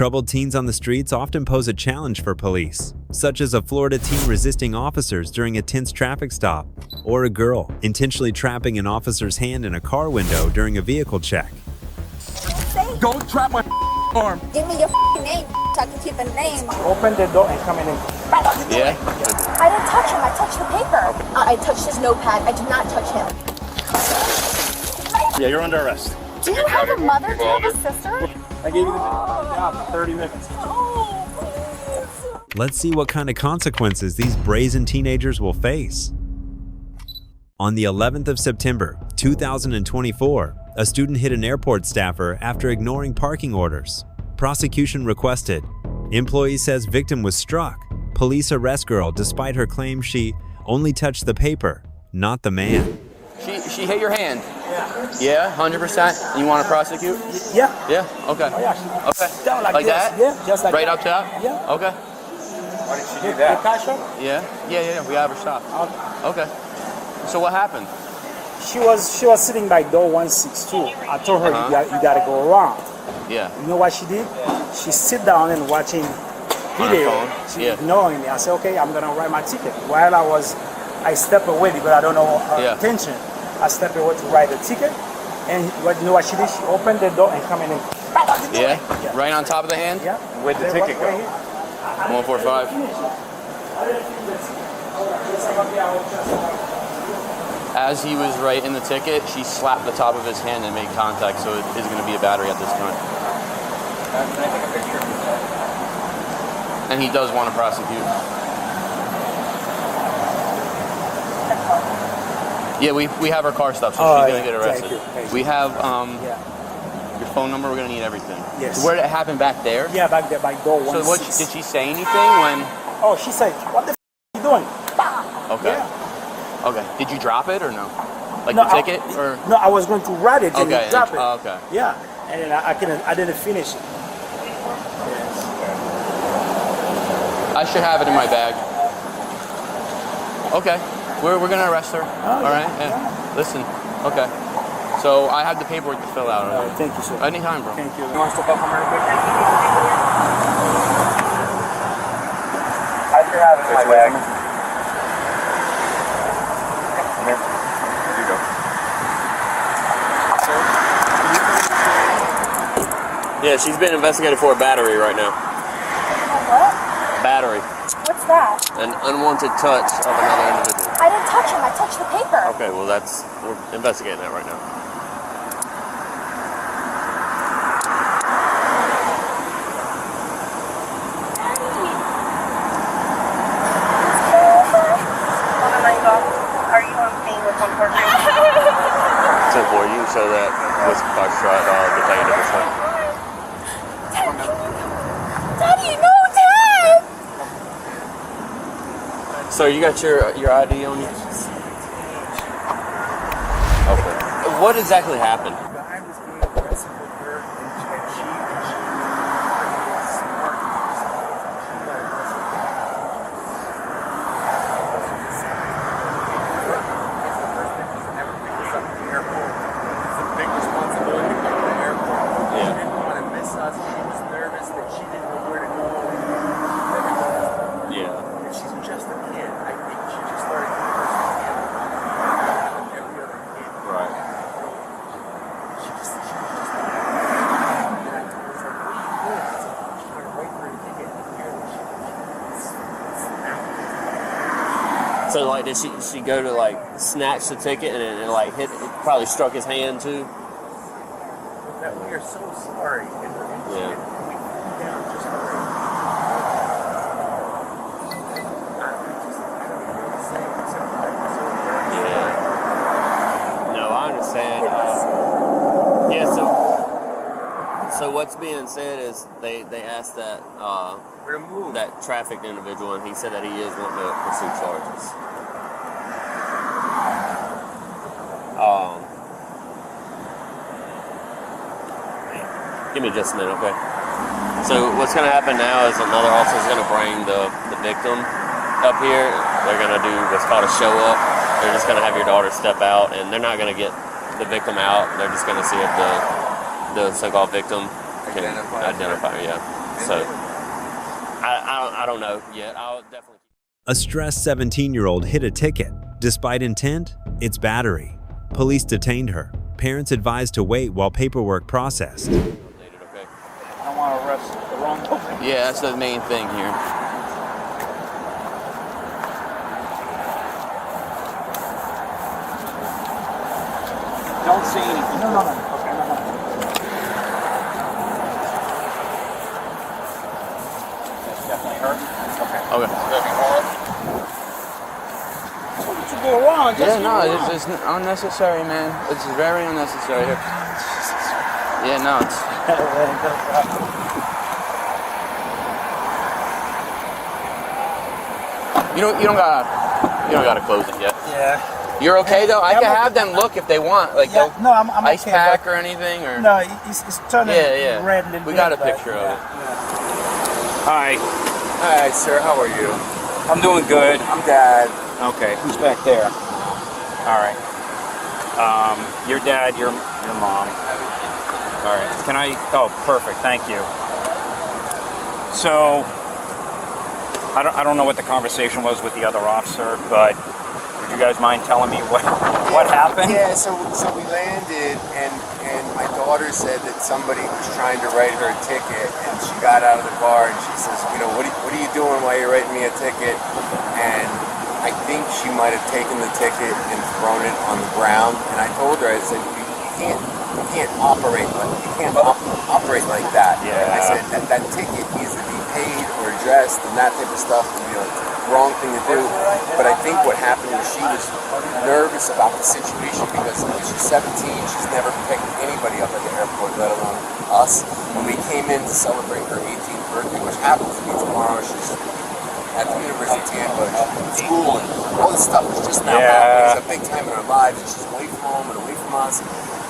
Troubled teens on the streets often pose a challenge for police, such as a Florida teen resisting officers during a tense traffic stop, or a girl intentionally trapping an officer's hand in a car window during a vehicle check. Don't trap my arm. Give me your name so I can keep a name. Open the door and come in. Yeah? I didn't touch him. I touched the paper. I touched his notepad. I did not touch him. Yeah, you're under arrest. Do you have a mother? Do you have a sister? I gave you the job for 30 minutes. Let's see what kind of consequences these brazen teenagers will face. On the 11th of September, 2024, a student hit an airport staffer after ignoring parking orders. Prosecution requested. Employee says victim was struck. Police arrest girl despite her claim she only touched the paper, not the man. She hit your hand? Yeah, 100%? You want to prosecute? Yeah. Yeah? Okay. Oh, yeah. Okay. Down Like this. that? Yeah, just like right that. up top? Yeah. Okay. Why did she do The that? cash up? Yeah. We have her stopped. Okay. So what happened? She was sitting by door 162. I told her you gotta go around. Yeah. You know what she did? She sit down and watching video. She ignoring me. I said, okay, I'm gonna write my ticket. While I step away because I don't know her intention. I step away to write the ticket, and you know what she did? She opened the door and come in and Yeah? Right on top of the hand? yeah. Where'd the ticket go? 145. As he was writing the ticket, she slapped the top of his hand and made contact, so it is going to be a battery at this time. Can I take a picture? And he does want to prosecute. Yeah, we have her car stuff, so she's going to get arrested. Thank you. We have Yeah. your phone number. We're going to need everything. Yes. Where did it happen? Back there? Yeah, back there by door 162. So what, did she say anything when? Oh, she said, what the are you doing? Okay. Yeah. Okay. Did you drop it or no? Like No, the ticket or? No, I was going to write it and Okay. drop it. Okay. Yeah, and then I didn't finish it. I should have it in my bag. Okay. We're going to arrest her. All right? Yeah. Listen. Okay. So I have the paperwork to fill out. All right, thank you, sir. Anytime, bro. Thank you. You want to step up on real quick? I should have it in my bag. Come here. Here you go. Yeah, she's been investigated for a battery right now. What? Battery. What's that? An unwanted touch of another individual. I didn't touch him. I touched the paper. Okay, well we're investigating that right now. Are you on scene with one person? So for you, show that with Foxtrot, the plane of this one. Daddy, no, Dad! So you got your ID on you? Okay. What exactly happened? The guy was being aggressive with her, and she was smart. She got aggressive. It's the first thing she's ever picked us up at the airport. It's a big responsibility to go to the airport. Yeah. She didn't want to miss us. She was nervous that she didn't know where to go. Yeah. And she's just a kid. I think she just started to understand every other kid. Right. She was just and I told her, what are you doing? I said, I'm trying to wait for her to ticket. Apparently she snapped. So like, did she go to like snatch the ticket and it like hit? It probably struck his hand too. That we are so sorry. And Yeah. we flew down just for her. Yeah. No, I understand. Yeah. So what's being said is they asked that Remove. that trafficked individual, and he said that he is wanting to pursue charges. Give me just a minute, okay? So what's going to happen now is another officer is going to bring the victim up here. They're going to do what's called a show up. They're just going to have your daughter step out, and they're not going to get the victim out. They're just going to see if the so-called victim can identify her, yeah. So I don't know yet. I'll definitely. A stressed 17-year-old hit a ticket. Despite intent, it's battery. Police detained her. Parents advised to wait while paperwork processed. Okay. I don't want to arrest the wrong person. Yeah, that's the main thing here. Don't say anything. No. Okay, no. That's definitely her. Okay. What you go wrong? It's unnecessary, man. It's very unnecessary. Yeah, no, it's. You don't gotta close it yet. Yeah. You're okay though. I can have them look if they want, like No, I'm ice okay, pack or anything, or no, it's turning red. And we got a picture of it. Hi, sir. How are you? I'm doing good. I'm Dad. Okay, who's back there? All right. Your dad, your mom. All right. Can I? Oh, perfect. Thank you. So, I don't know what the conversation was with the other officer, but would you guys mind telling me what happened? Yeah. So we landed, and my daughter said that somebody was trying to write her a ticket, and she got out of the car and she says, what are you doing while you're writing me a ticket? And I think she might have taken the ticket and thrown it on the ground. And I told her, I said, you can't operate like that. Yeah. I said that ticket needs to be paid or addressed and that type of stuff. It's the wrong thing to do. But I think what happened was she was nervous about the situation because she's 17. She's never picked anybody up at the airport, let alone us. When we came in to celebrate her 18th birthday, which happens to be tomorrow, she's at the University of Tampa, school, and all this stuff is just now happening. It's a big time in our lives, and she's away from home and away from us.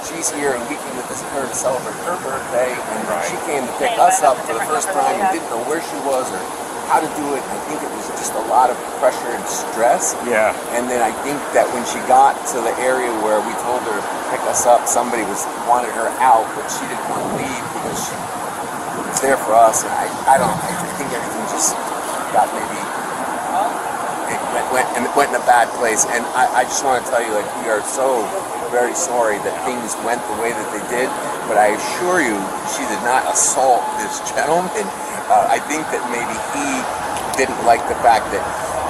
She's here, and we came with her to celebrate her birthday, and she came to pick us up for the first time and didn't know where she was or how to do it. I think it was just a lot of pressure and stress. Yeah. And then I think that when she got to the area where we told her to pick us up, somebody wanted her out, but she didn't want to leave because she was there for us. And I think everything just got maybe it went in a bad place. And I just want to tell you, we are so very sorry that things went the way that they did. But I assure you, she did not assault this gentleman. I think that maybe he didn't like the fact that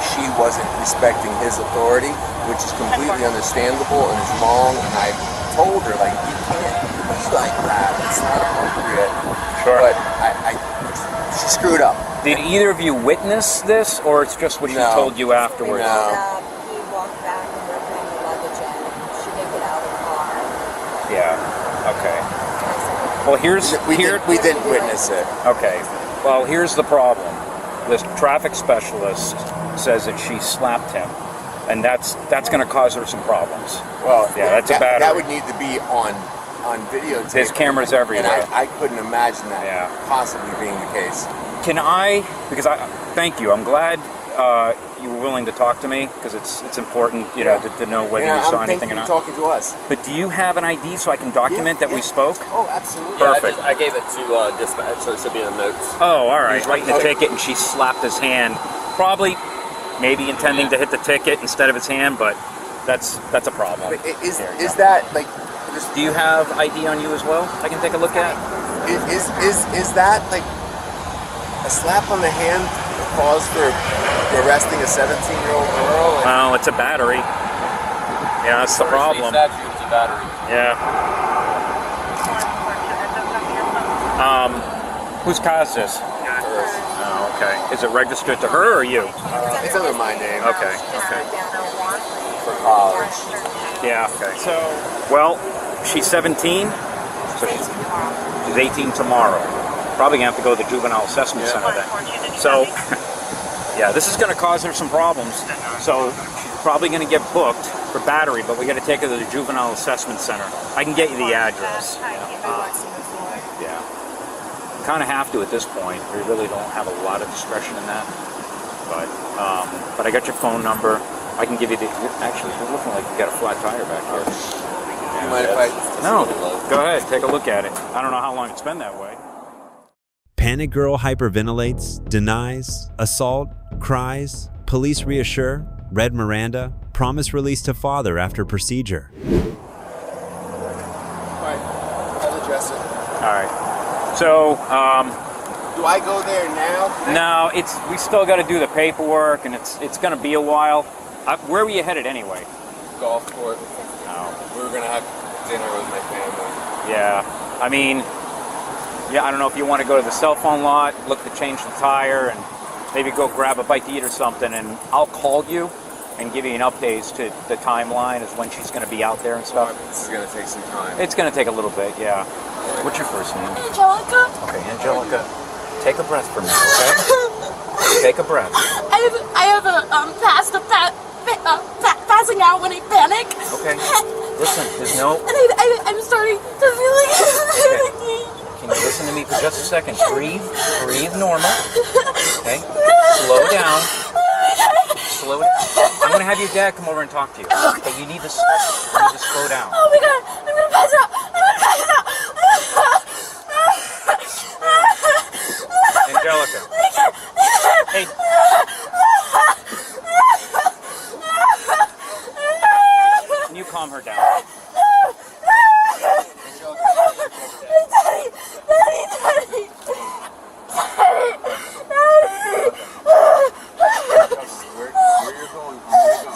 she wasn't respecting his authority, which is completely understandable and is wrong. And I told her, you can't be like that. It's not appropriate. Sure. But she screwed up. Did either of you witness this, or it's just what she told you afterwards? No. He walked back and we're putting the luggage in. She didn't get out of the car. Yeah. Okay. Well, we didn't witness it. Okay. Well, here's the problem. This traffic specialist says that she slapped him, and that's going to cause her some problems. Well, yeah, that's a battery. That would need to be on videotape. There's cameras everywhere. And I couldn't imagine that possibly being the case. Thank you. I'm glad you were willing to talk to me, because it's important, to know whether you saw anything or not. Talking to us. But do you have an ID so I can document that we spoke? Oh, absolutely. Perfect. I gave it to dispatch, so it should be in the notes. Oh, all right. Writing the ticket, and she slapped his hand. Probably, maybe intending to hit the ticket instead of his hand, but that's a problem. Is that Do you have ID on you as well? I can take a look at. Is that a slap on the hand cause for arresting a 17-year-old girl? Oh, it's a battery. Yeah, that's the problem. It's a battery. Yeah. Whose car is this? Oh, okay. Is it registered to her or you? It's under my name. Okay. For college. Yeah. Okay. So, well, she's 17. So she's 18 tomorrow. Probably gonna have to go to the juvenile assessment center then. So, yeah, this is gonna cause her some problems. So she's probably gonna get booked for battery, but we gotta take her to the juvenile assessment center. I can get you the address. Yeah. Kind of have to at this point. We really don't have a lot of discretion in that. But I got your phone number. I can give you the. Actually, it's looking like you got a flat tire back here. You mind if I? No. Go ahead. Take a look at it. I don't know how long it's been that way. Panic girl hyperventilates, denies, assault, cries, police reassure, read Miranda, promise release to father after procedure. Alright, I'll address it. Alright. So, Do I go there now? no, we still got to do the paperwork, and it's going to be a while. Where were you headed anyway? Golf court. Oh. We were gonna have dinner with my family. Yeah, I mean, I don't know if you want to go to the cell phone lot, look to change the tire, and maybe go grab a bite to eat or something, and I'll call you and give you an update to the timeline as when she's going to be out there and stuff. This is gonna take some time. It's going to take a little bit, yeah. What's your first name? Angelica. Okay, Angelica. Take a breath for me, okay? Take a breath. I have a passing out when I panic. Okay. Listen, there's no... And I'm starting to feel like... Okay. Can you listen to me for just a second? Breathe normal. Okay? Slow down. Slow down. I'm gonna have your dad come over and talk to you. Okay, you need to slow down. Oh my god, I'm gonna pass out. Angelica. Hey. Can you calm her down? Where you're going, I'm gonna go.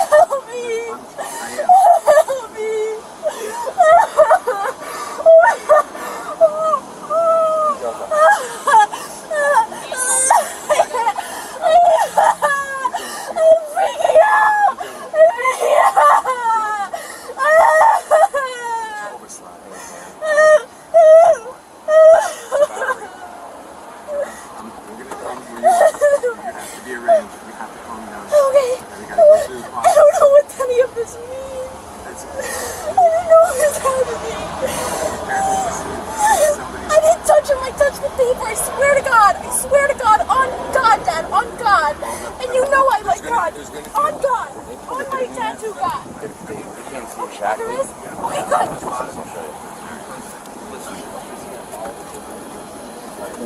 Help me. Help me.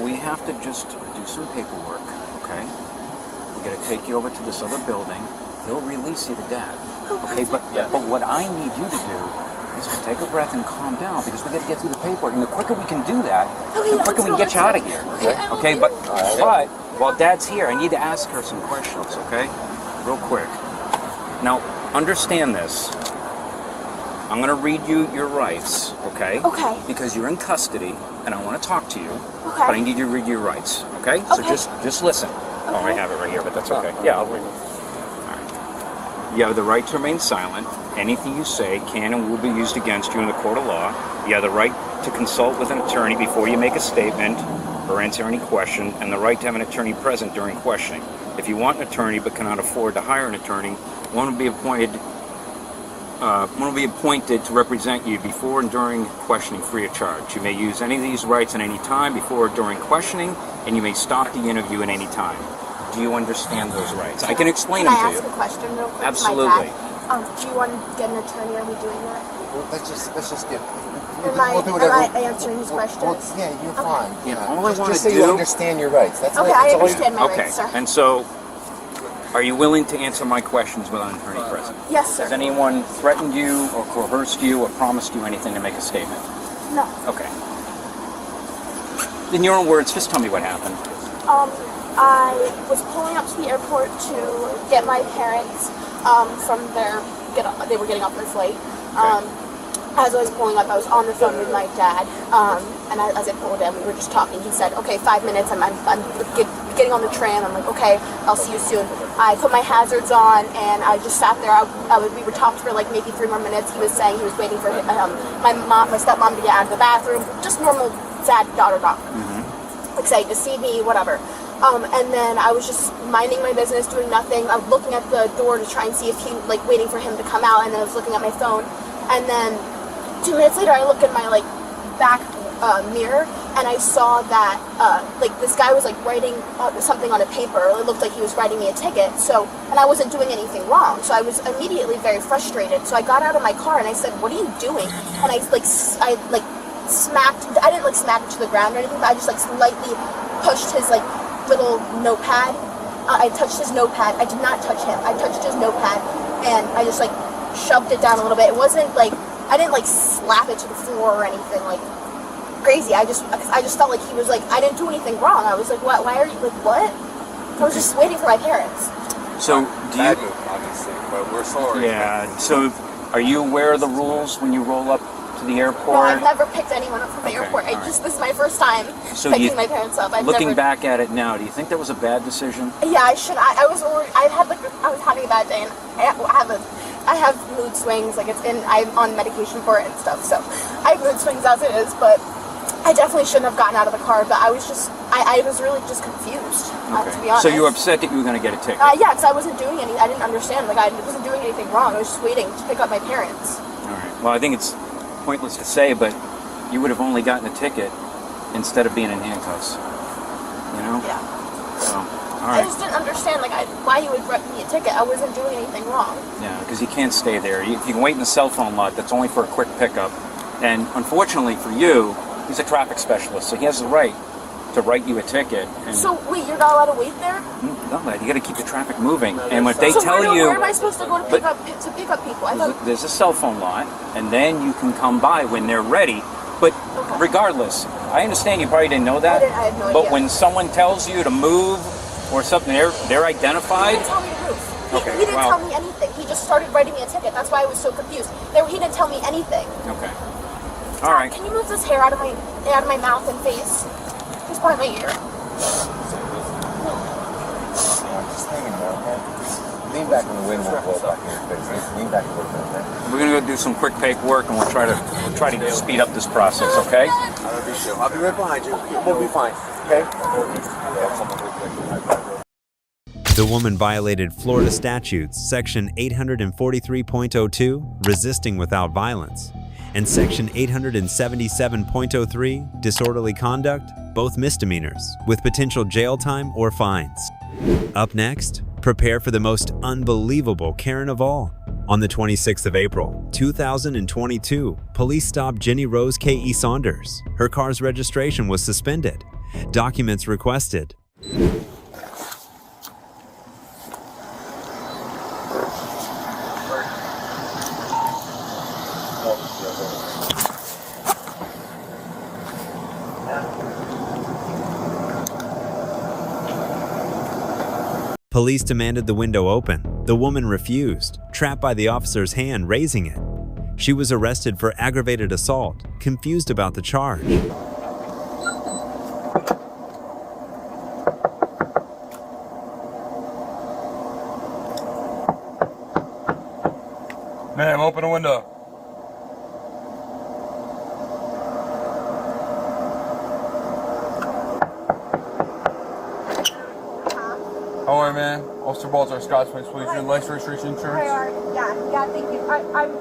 We have to just do some paperwork, okay? We're gonna take you over to this other building. He'll release you to Dad, okay? But what I need you to do is just take a breath and calm down, because we got to get through the paperwork. And the quicker we can do that, the quicker we can get you out of here. Okay? But while Dad's here, I need to ask her some questions, okay? Real quick. Now, understand this. I'm going to read you your rights, okay? Okay. Because you're in custody, and I want to talk to you. Okay. But I need you to read your rights, okay? So just listen. Oh, I have it right here, but that's okay. Yeah, I'll read it. All right. You have the right to remain silent. Anything you say can and will be used against you in the court of law. You have the right to consult with an attorney before you make a statement or answer any question, and the right to have an attorney present during questioning. If you want an attorney but cannot afford to hire an attorney, one will be appointed to represent you before and during questioning free of charge. You may use any of these rights at any time before or during questioning, and you may stop the interview at any time. Do you understand those rights? I can explain them to you. Can I ask a question real quick? Absolutely. Do you want to get an attorney? Are we doing that? Let's just get. Am I answering his questions? Well, yeah, you're fine. Yeah, all I want just to say do. you understand your rights. That's Okay, all, I understand my Okay, rights, sir. and so, are you willing to answer my questions without an attorney present? Yes, sir. Has anyone threatened you or coerced you or promised you anything to make a statement? No. Okay. In your own words, just tell me what happened. I was pulling up to the airport to get my parents from they were getting off their flight. As I was pulling up, I was on the phone with my dad, and as I pulled in, we were just talking. He said, "Okay, 5 minutes. I'm getting on the tram." I'm like, "Okay, I'll see you soon." I put my hazards on, and I just sat there. We were talked for like maybe 3 more minutes. He was saying he was waiting for my stepmom to get out of the bathroom. Just normal dad daughter talk. Excited to see me, whatever. And then I was just minding my business, doing nothing. I was looking at the door to try and see if waiting for him to come out, and then I was looking at my phone. And then 2 minutes later, I look in my back mirror, and I saw that this guy was writing something on a paper. It looked like he was writing me a ticket. So, and I wasn't doing anything wrong. So I was immediately very frustrated. So I got out of my car and I said, "What are you doing?" And I smacked. I didn't like smack him to the ground or anything, but I just like slightly pushed his like little notepad. I touched his notepad. I did not touch him. I touched his notepad, and I just like shoved it down a little bit. It wasn't like I didn't like slap it to the floor or anything like crazy. I just felt like he was like I didn't do anything wrong. I was like, what? Why are you like what? I was just waiting for my parents. So do you? Obviously, but we're sorry. Yeah. So are you aware of the rules when you roll up to the airport? No, I've never picked anyone up from the airport. This is my first time picking my parents up. Looking back at it now, do you think that was a bad decision? Yeah, I should. I was having a bad day, and I have mood swings. Like I'm on medication for it and stuff, so I have mood swings as it is. But I definitely shouldn't have gotten out of the car. But I was really just confused. To be honest. So you were upset that you were going to get a ticket? Yeah, because I wasn't doing any. I didn't understand. Like I wasn't doing anything wrong. I was just waiting to pick up my parents. All right. Well, I think it's pointless to say, but you would have only gotten a ticket instead of being in handcuffs. You know? Yeah. So, all right. I just didn't understand why he would write me a ticket. I wasn't doing anything wrong. Yeah, because you can't stay there. If you can wait in the cell phone lot, that's only for a quick pickup. And unfortunately for you, he's a traffic specialist, so he has the right to write you a ticket. And so wait, you're not allowed to wait there? No, you got to keep the traffic moving. And if they tell you, where am I supposed to go to pick up people? There's a cell phone lot, and then you can come by when they're ready. But regardless, I understand you probably didn't know that. I had no idea. But when someone tells you to move or something, they're identified. He didn't tell me to move. Okay, he didn't tell me anything. He just started writing me a ticket. That's why I was so confused. He didn't tell me anything. Okay. Dad, All right. Can you move this hair out of my mouth and face? Just part of my ear. Just hanging there, okay? Lean back in the wind, we'll blow back in your face. Lean back a little bit, okay? We're gonna go do some quick paperwork, and we'll try to speed up this process, okay? I'll be right behind you. We'll be fine, okay? The woman violated Florida statutes Section 843.02, resisting without violence, and Section 877.03, disorderly conduct, both misdemeanors, with potential jail time or fines. Up next, prepare for the most unbelievable Karen of all. On the 26th of April, 2022, police stopped Jenny Rose K.E. Saunders. Her car's registration was suspended. Documents requested. Police demanded the window open. The woman refused, trapped by the officer's hand raising it. She was arrested for aggravated assault, confused about the charge. Ma'am, open the window. How are you, man? Officer Baltar, Scotsman, please. Your license, registration, insurance? Yeah, thank you.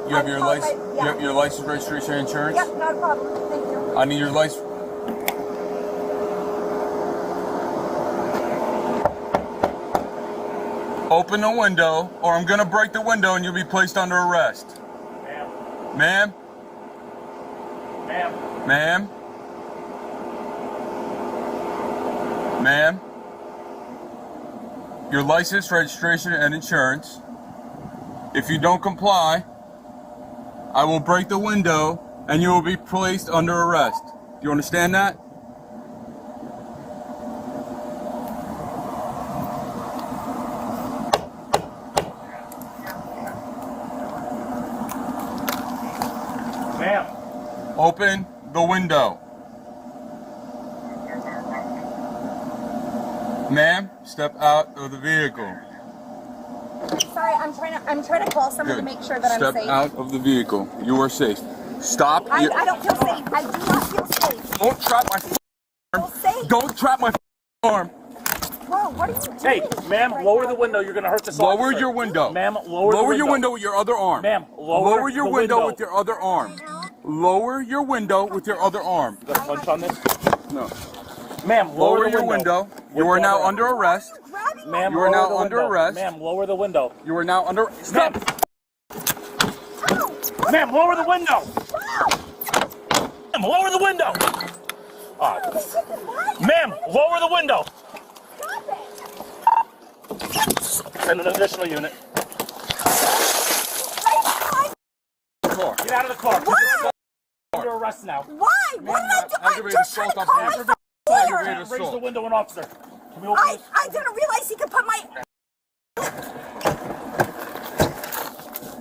You have your license, you have your license, registration, insurance? Yep, not a problem. Thank you. I need your license. Open the window, or I'm gonna break the window and you'll be placed under arrest. Ma'am? Ma'am? Ma'am? Ma'am? Your license, registration, and insurance. If you don't comply, I will break the window and you will be placed under arrest. Do you understand that? Ma'am. Open the window. Ma'am, step out of the vehicle. Sorry, I'm trying to call someone to make sure that I'm safe. Step out of the vehicle. You are safe. Stop. I don't feel safe. I do not feel safe. Don't trap my arm. Don't trap my arm. Whoa, what are you doing? Hey, ma'am, lower the window. You're going to hurt this officer. Lower your window. Ma'am, lower your window with your other arm. Ma'am, lower your the window with your other arm. Lower your window with your other arm. You got a punch on this? No. Ma'am, lower your window. You are now under arrest. Ma'am, you are now under arrest. Ma'am, lower the window. You are now under. Stop. Ma'am, lower the window. Ma'am, lower the window. Ma'am, lower the window. Send an additional unit. Get out of the car. Why? You're under arrest now. Why? What did I do? I just tried to call my phone. Raise the window, an officer. Can we open this? I didn't realize he could put my...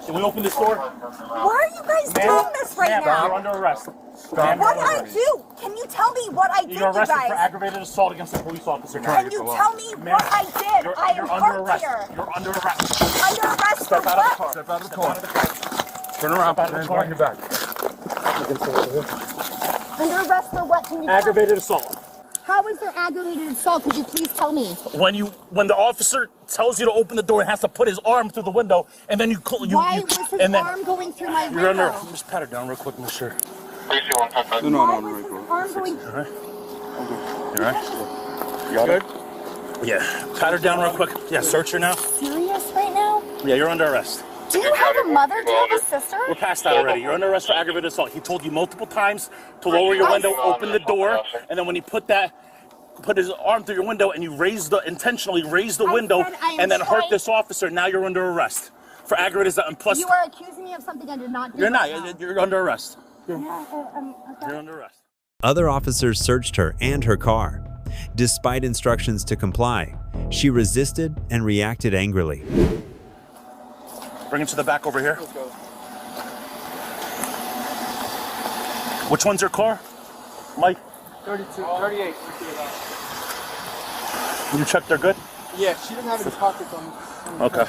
Can we open this door? Why are you guys doing this right now? You're under arrest. What did I do? Can you tell me what I did, You're arrested you for guys? aggravated assault against a police officer. Can you tell me what I did? I am You're under arrest. here. You're under arrest. Under arrest Step for out what? of the car. Step out of the car. Turn around. Step out of the car. Your back. Under arrest for what? Can you tell me? Aggravated assault. How is there aggravated assault? Could you please tell me? When the officer tells you to open the door and has to put his arm through the window, and then Why was his arm going through my window? You're under. Just pat her down real quick, Miss Sure. Why was his arm going? You alright? You got it? Yeah. Pat her down real quick. Yeah. Search her now. Serious right now? Yeah. You're under arrest. Do you have a mother? Do you have a sister? We're past that already. You're under arrest for aggravated assault. He told you multiple times to lower your window, open the door, and then when he put his arm through your window and you intentionally raised the window and then hurt this officer, now you're under arrest for aggravated assault. And plus, You are accusing me of something I did not do. you're not. right now. You're under arrest. Okay. You're under arrest. Other officers searched her and her car. Despite instructions to comply, she resisted and reacted angrily. Bring him to the back over here. Let's go. Which one's your car, Mike? 38. You checked they're good? Yeah, she didn't have any pockets on. Okay.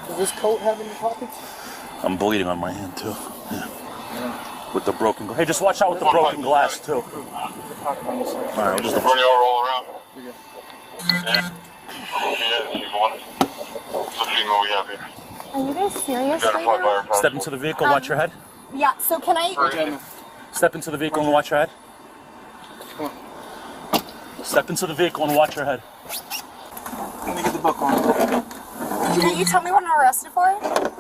Does this coat have any pockets? I'm bleeding on my hand too. Yeah. With the broken glass. Hey, just watch out with the broken glass too. Alright, just Run you all around. Yeah. It's a female we have here. Are you guys serious right Identified by now? her passport. step into the vehicle, watch your head. Yeah, so can I... Step into the vehicle and watch your head. Step into the vehicle and watch your head. Let me get the book on. Can you tell me what I'm arrested for?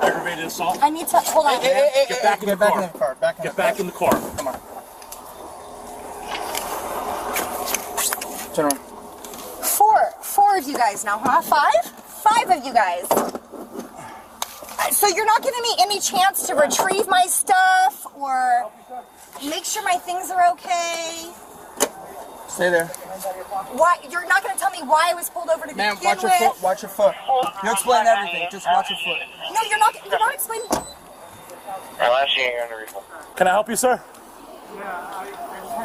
Aggravated assault. I need to... Hold on. Get back in the car. Get back in the car. Come on. Turn around. Four of you guys now, huh? Five of you guys. So you're not giving me any chance to retrieve my stuff or make sure my things are okay? Stay there. Why? You're not going to tell me why I was pulled over to begin Ma'am, watch your with? foot. Watch your foot. You explain everything. Just watch your foot. No, you're not explaining. Can I help you, sir? Yeah, I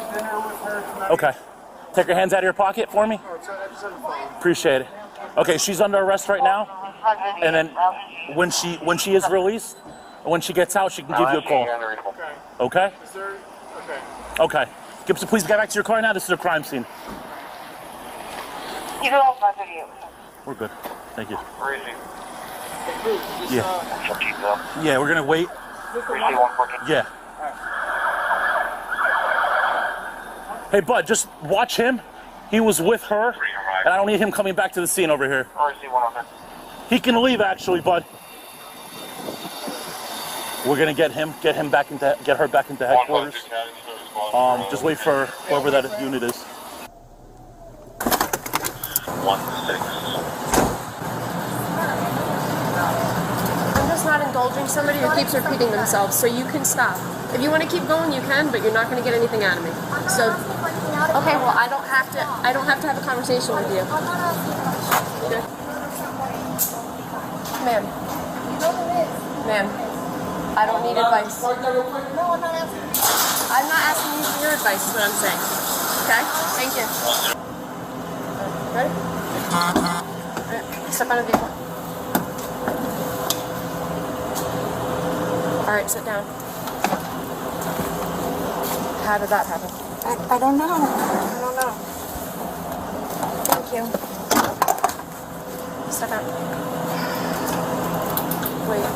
had dinner with her tonight. Okay. Take your hands out of your pocket for me. Appreciate it. Okay, she's under arrest right now. And then when she is released, when she gets out, she can give you a call. Okay? Okay. Please get back to your car now. This is a crime scene. You don't have both of you. We're good. Thank you. Where is he? Yeah. Yeah, we're gonna wait. Yeah. Hey, bud, just watch him. He was with her, and I don't need him coming back to the scene over here. He can leave, actually, bud. We're gonna get her back into headquarters. Just wait for whoever that unit is. 1-6. I'm just not indulging somebody who keeps repeating themselves, so you can stop. If you want to keep going, you can, but you're not going to get anything out of me. So, okay, well, I don't have to have a conversation with you. Okay. Ma'am. Ma'am, I don't need advice. No, I'm not asking. I'm not asking you for your advice, is what I'm saying. Okay? Thank you. Ready? Step out of the vehicle. All right, sit down. How did that happen? I don't know. Thank you. Step out. Wait.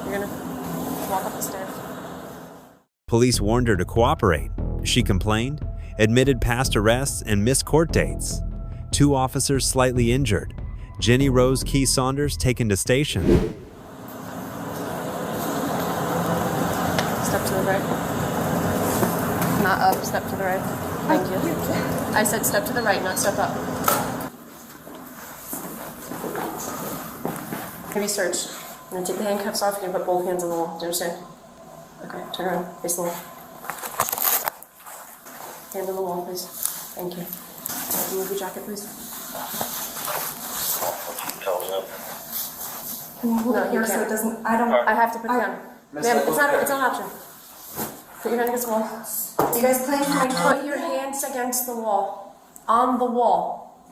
You're gonna walk up the stairs. Police warned her to cooperate. She complained, admitted past arrests, and missed court dates. 2 officers slightly injured. Jenny Rose Key Saunders taken to station. Step to the right. Thank you. I said step to the right, not step up. Have you searched? I'm going to take the handcuffs off. You're going to put both hands on the wall. Do you understand? Okay, turn around. Face the wall. Hand on the wall, please. Thank you. Remove your jacket, please. Can you hold it here so it doesn't? I have to put it down. Ma'am, it's not an option. Put your hand against the wall. You guys playing for my Put your hands against the wall. On the wall.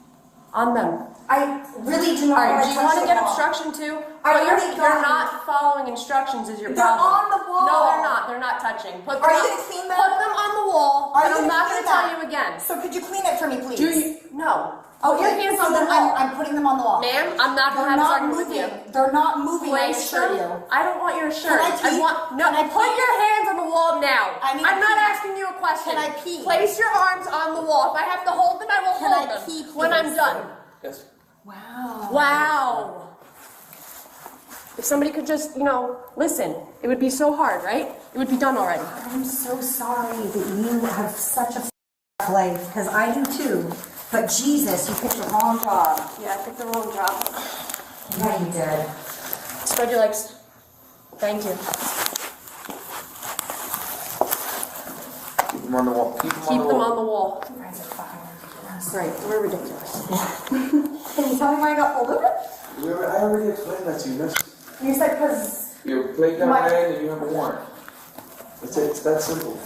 On them. I really do not Alright, want do you want to the get wall. obstruction too? You're not following instructions is your They're problem. on the wall. No, they're not. They're not touching. Are you going to clean them? Put them on the wall, Are and you I'm not gonna going to clean tell you again. So could you clean it for me, please? Do you? No. Oh, Put your hands on the then wall. I'm putting them on the wall. Ma'am, I'm not going to have this argument with you. They're not moving. I Place assure them. you. I don't want your shirt. Can I pee? No, Can I put pee? your hands on the wall now. I need I'm to not pee. asking you a question. Can I pee? Place your arms on the wall. If I have to hold them, I will Can hold I them. pee, When I'm please? done. Yes. Wow. Wow. If somebody could just, listen, it would be so hard, right? It would be done already. I'm so sorry that you have such a life, because I do too. But Jesus, you picked the wrong job. Yeah, I picked the wrong job. Yeah, you did. Spread your legs. Thank you. Keep them on the wall. Keep them on the wall. You guys are fucking ridiculous. Right, we're ridiculous. Can you tell me why I got pulled over? I already explained that to you. You said because... Your plate got ran and you have a warrant. That's it. It's that simple.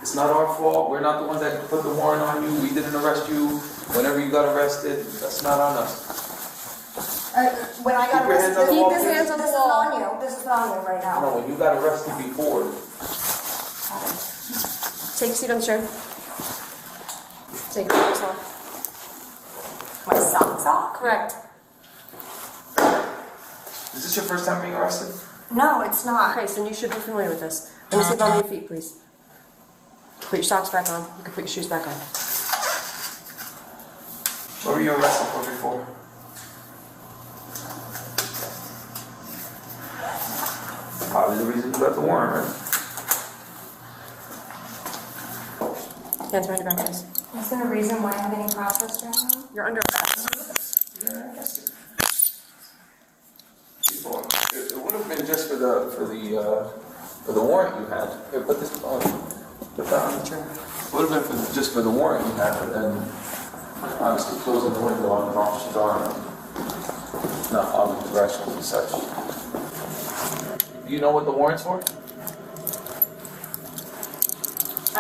It's not our fault. We're not the ones that put the warrant on you. We didn't arrest you. Whenever you got arrested, that's not on us. when I got Keep your hands arrested... on the wall, Keep his hands on the This is wall. on you. This is on you right now. No, when you got arrested before, Take a seat on the chair. Take your socks off. My socks off? Correct. is this your first time being arrested? No, it's not. Okay, so you should be familiar with this. Let me sleep on your feet, please. Put your socks back on. You can put your shoes back on. What were you arrested for before? Probably the reason you got the warrant, right? Hands behind your back, please. Is there a reason why I have any process right now? You're under arrest. Yeah, I guess it. It would have been just for the warrant you had. Here, put this on. Put that on the chair. It would have been just for the warrant you had, but then obviously closing the window on an officer's arm, not following directions and such. Do you know what the warrant's for?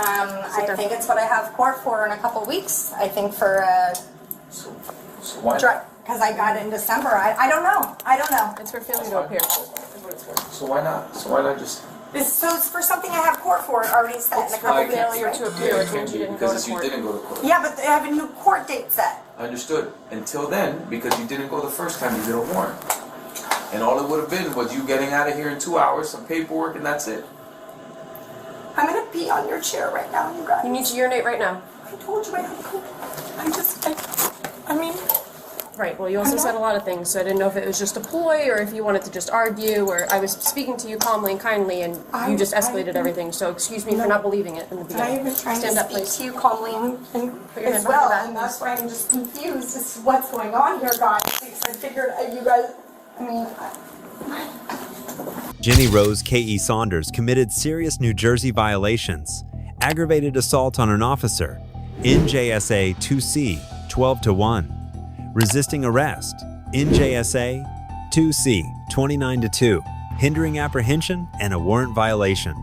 I think it's what I have court for in a couple weeks. I think for So why? because I got it in December. I don't know. I don't know. It's for failure to appear. So why not? So why not just? It's for something I have court for already set in a couple weeks. Failure to appear, which means you didn't go Because to you court. didn't go to court. Yeah, but they have a new court date set. I understood. Until then, because you didn't go the first time, you did a warrant. And all it would have been was you getting out of here in 2 hours, some paperwork, and that's it. I'm gonna pee on your chair right now, you guys. You need to urinate right now. I told you I had court. I mean. Right, well, you also said a lot of things, so I didn't know if it was just a ploy or if you wanted to just argue, or I was speaking to you calmly and kindly, and you just escalated everything, so excuse me for not believing it in the beginning. I've been trying Stand to up, speak please. to you calmly and Put your as hand well, behind your back. and that's why I'm just confused as to what's going on here, guys. Because I figured you guys, Jenny Rose K.E. Saunders committed serious New Jersey violations, aggravated assault on an officer, NJSA 2C 12-1, resisting arrest, NJSA 2C 29-2, hindering apprehension, and a warrant violation.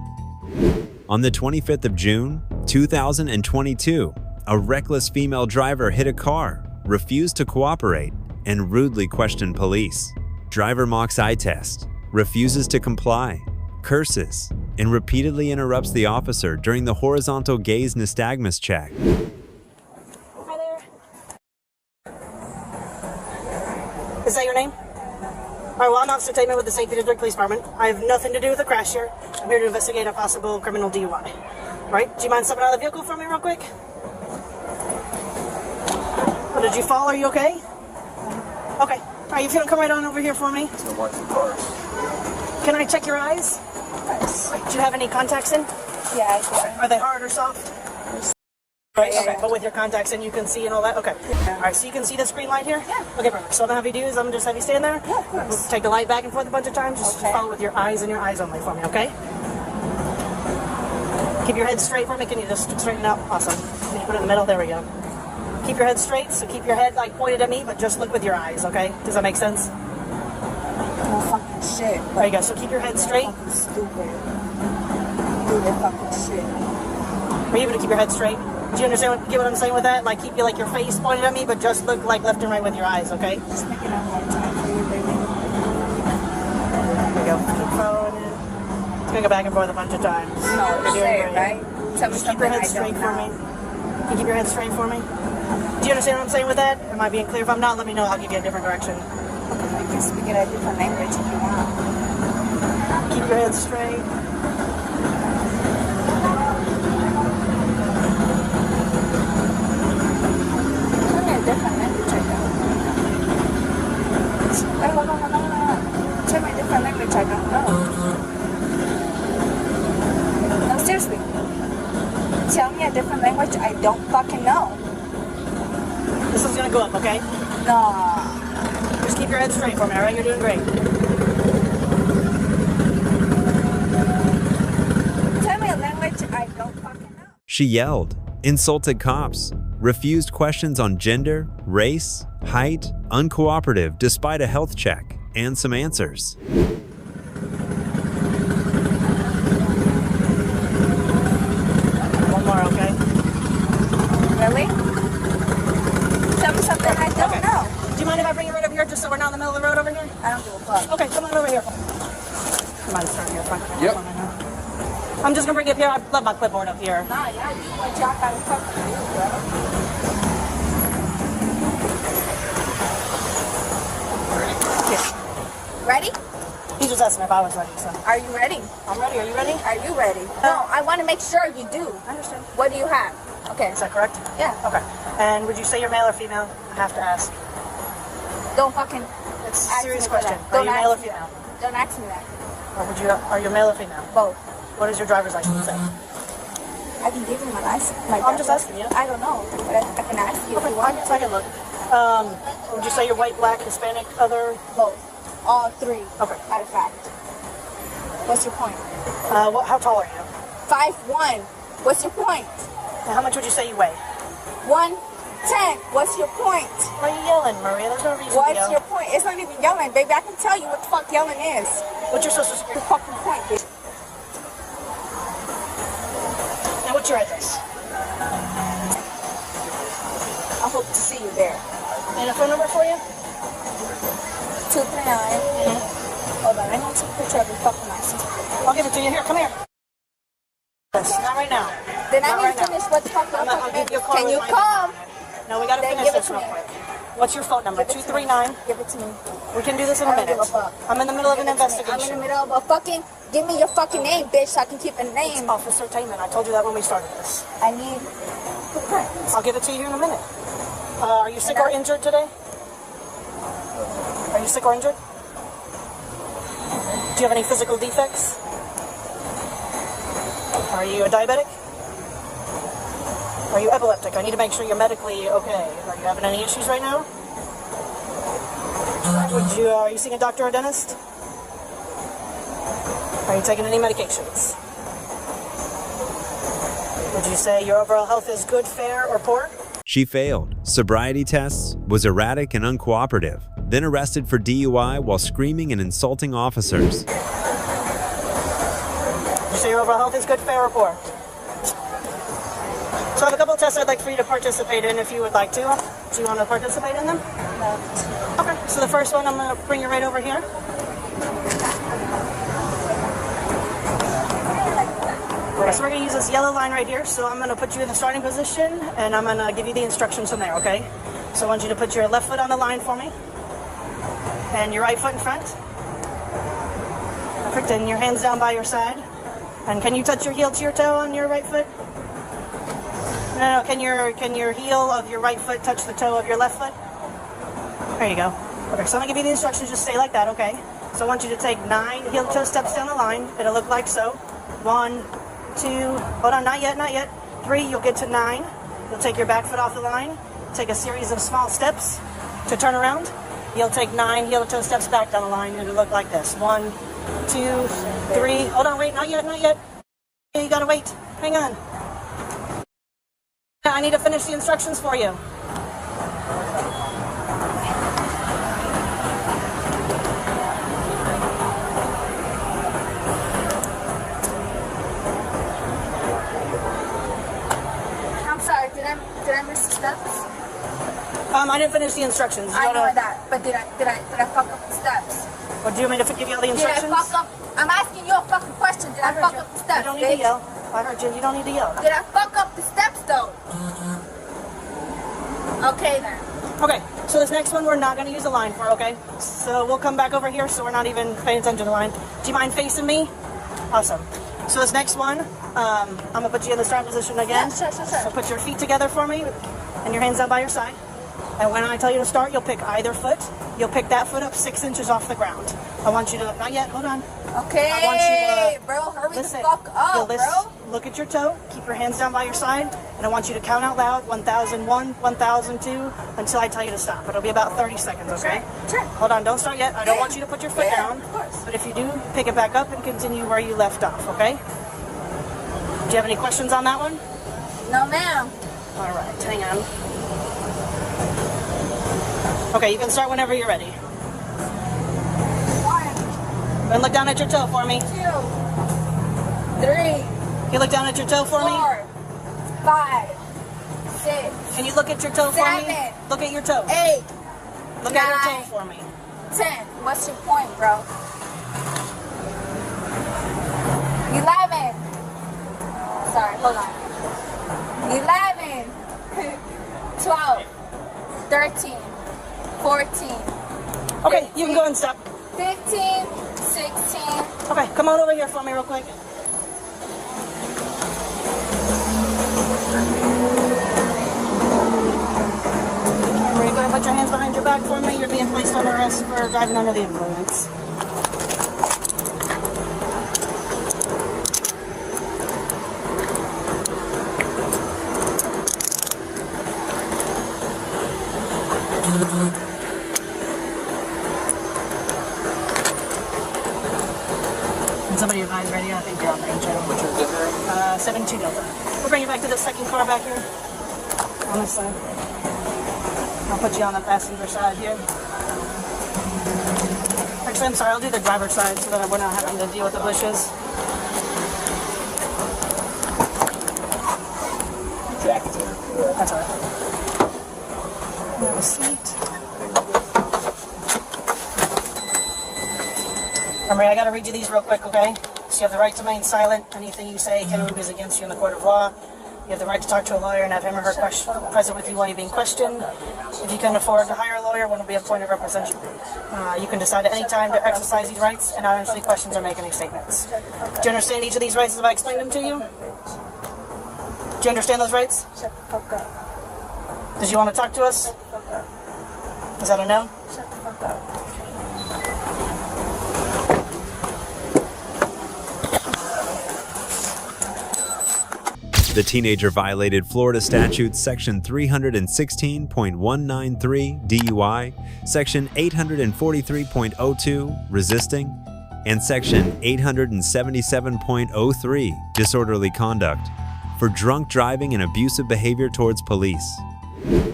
On the 25th of June, 2022, a reckless female driver hit a car, refused to cooperate, and rudely questioned police. Driver mocks eye test, refuses to comply, curses, and repeatedly interrupts the officer during the horizontal gaze nystagmus check. Hi there. Is that your name? All right, well, I'm Officer Tateman with the St. Petersburg Police Department. I have nothing to do with the crash here. I'm here to investigate a possible criminal DUI. All right, do you mind stepping out of the vehicle for me real quick? Oh, did you fall? Are you okay? Okay. All right, if you don't come right on over here for me. Can I check your eyes? Do you have any contacts in? Yeah, I do. Are they hard or soft? Right, okay, but with your contacts and you can see and all that? Okay. Alright, so you can see the screen light here? Yeah. Okay, perfect. So what I'm going to have you do is I'm just have you stand there. Yeah, of course. Take the light back and forth a bunch of times. Just follow with your eyes and your eyes only for me, okay? Keep your head straight for me. Can you just straighten out? Awesome. Can you put it in the middle? There we go. Keep your head straight, so keep your head like pointed at me, but just look with your eyes, okay? Does that make sense? Oh, fucking shit. There you go. So keep your head straight. Fucking stupid. Do that fucking shit. Are you able to keep your head straight? Do you understand get what I'm saying with that? Like keep your face pointed at me, but just look like left and right with your eyes, okay? Just make it a hard time for you, baby. There you go. Keep following it. It's gonna go back and forth a bunch of times. No, You're doing say great. it, right? Tell me Just keep your head straight for me. Can you keep your head straight for me? Do you understand what I'm saying with that? Am I being clear? If I'm not, let me know. I'll give you a different direction. You can speak it a different language if you want. Keep your head straight. Different language, I don't. No. Tell me a different language, I don't know. No, seriously. Tell me a different language, I don't fucking know. This one's gonna go up, okay? No. Just keep your head straight for me, alright? You're doing great. Tell me a language I don't fucking know. She yelled, insulted cops, refused questions on gender, race, height, uncooperative despite a health check, and some answers. One more, okay? Really? Tell me something I don't know. Do you mind if I bring you right over here just so we're not in the middle of the road over here? I don't give a fuck. Okay, come on over here. You mind starting here front? Yep. I'm just gonna bring you up here. I left my clipboard up here. Nah, yeah, you want y'all gotta fucking do, bro. Ready? He just asked me if I was ready, so. Are you ready? I'm ready. Are you ready? Are you ready? No, I want to make sure you do. I understand. What do you have? Okay. Is that correct? Yeah. Okay. And would you say you're male or female? I have to ask. Don't fucking. It's a ask serious me for question. that. Are you Don't male or ask me female? that. Don't ask me that. Or are you male or female? Both. What does your driver's license say? I can give you my license. I'm just asking you. I don't know, but I can ask you if you want. I can look. Would you say you're white, black, Hispanic, other? Both. All three. Okay. Matter of fact. What's your point? How tall are you? 5'1". What's your point? And how much would you say you weigh? 110. What's your point? Why are you yelling, Maria? There's no reason to What's yell. your point? It's not even yelling, baby. I can tell you what the fuck yelling is. What's your social security? The fucking point, bitch. And what's your address? I hope to see you there. And a phone number for you? 239. Hold on, I need to take a picture of your fucking license. I'll give it to you. Here, come here. Not right now. Then I Not need right to finish what the fuck I'll give you a call Can you with my come? No, we gotta Then finish give it this to real me. quick. What's your phone number? Give it to 239. me. Give it to me. We can do this in a I don't minute. give a fuck. I'm in the middle of an I'm in investigation. the middle of a fucking. Give me your fucking name, bitch, so I can keep a name. Officer Taman. I told you that when we started this. I need the print. I'll give it to you here in a minute. Are you sick or injured today? Are you sick or injured? Do you have any physical defects? Are you a diabetic? Are you epileptic? I need to make sure you're medically okay. Are you having any issues right now? Are you seeing a doctor or dentist? Are you taking any medications? Would you say your overall health is good, fair, or poor? She failed sobriety tests, was erratic and uncooperative, then arrested for DUI while screaming and insulting officers. Would you say your overall health is good, fair, or poor? So I have a couple of tests I'd like for you to participate in if you would like to. Do you want to participate in them? No. Okay, so the first one I'm going to bring you right over here. Okay, so we're going to use this yellow line right here. So I'm going to put you in the starting position and I'm going to give you the instructions from there, okay? So I want you to put your left foot on the line for me and your right foot in front. Perfect, and your hands down by your side. And can you touch your heel to your toe on your right foot? No, can your heel of your right foot touch the toe of your left foot? There you go. Okay, so I'm gonna give you the instructions, just stay like that, okay? So I want you to take 9 heel toe steps down the line. It'll look like so. 1, 2, hold on, not yet. 3, you'll get to 9. You'll take your back foot off the line, take a series of small steps to turn around. You'll take 9 heel-to-toe steps back down the line, and it'll look like this. 1, 2, 3. Hold on, wait, not yet, not yet. You gotta wait. Hang on. I need to finish the instructions for you. I'm sorry, did I miss the steps? I didn't finish the instructions. I know that, but did I fuck up the steps? Or do you want me to give you all the instructions? Did I fuck up? I'm asking you a fucking question. Did I fuck up the steps? You don't need to yell. I heard you. You don't need to yell. Did I fuck up the steps though? Okay then. Okay, so this next one we're not going to use the line for, okay? So we'll come back over here so we're not even paying attention to the line. Do you mind facing me? Awesome. So this next one, I'm going to put you in the start position again. Yeah, sure. So put your feet together for me and your hands out by your side. And when I tell you to start, you'll pick either foot. You'll pick that foot up 6 inches off the ground. I want you to, not yet, hold on. Okay, I want you to, bro, hurry listen, the fuck up, bro. Look at your toe, keep your hands down by your side, and I want you to count out loud, 1001, 1002, until I tell you to stop. It'll be about 30 seconds, okay? Sure. Hold on, don't start yet. I don't want you to put your foot down. Of course. But if you do, pick it back up and continue where you left off, okay? Do you have any questions on that one? No, ma'am. All right, hang on. Okay, you can start whenever you're ready. 1, And look down at your toe for me. 2, 3. You look down at your toe for me? 4, 5, 6. Can you look at your toe for me? 7. Look at your toe. 8. Look 9, at your toe for me. 10. What's your point, bro? 11. Sorry, hold on. 11. 12. 13. 14. Okay, you can go and stop. 15. 16. Okay, come on over here for me real quick. Are you going to put your hands behind your back for me? You're being placed on arrest for driving under the influence. Can somebody advise ready? I think you're on range. 72 Delta. We'll bring you back to the second car back here. On this side. I'll put you on the passenger side here. Actually, I'm sorry, I'll do the driver's side so that we're not having to deal with the bushes. That's all right. Have a seat. Remember, I gotta read you these real quick, okay? So you have the right to remain silent. Anything you say can be used against you in the court of law. You have the right to talk to a lawyer and have him or her present with you while you're being questioned. If you can afford to hire a lawyer, one will be appointed to represent you. You can decide at any time to exercise these rights and not answer any questions or make any statements. Do you understand each of these rights as I explained them to you? Do you understand those rights? Shut the fuck up. Did you want to talk to us? Shut the fuck up. Is that a no? Shut the fuck up. The teenager violated Florida Statute Section 316.193 DUI, Section 843.02 resisting, and Section 877.03 disorderly conduct for drunk driving and abusive behavior towards police.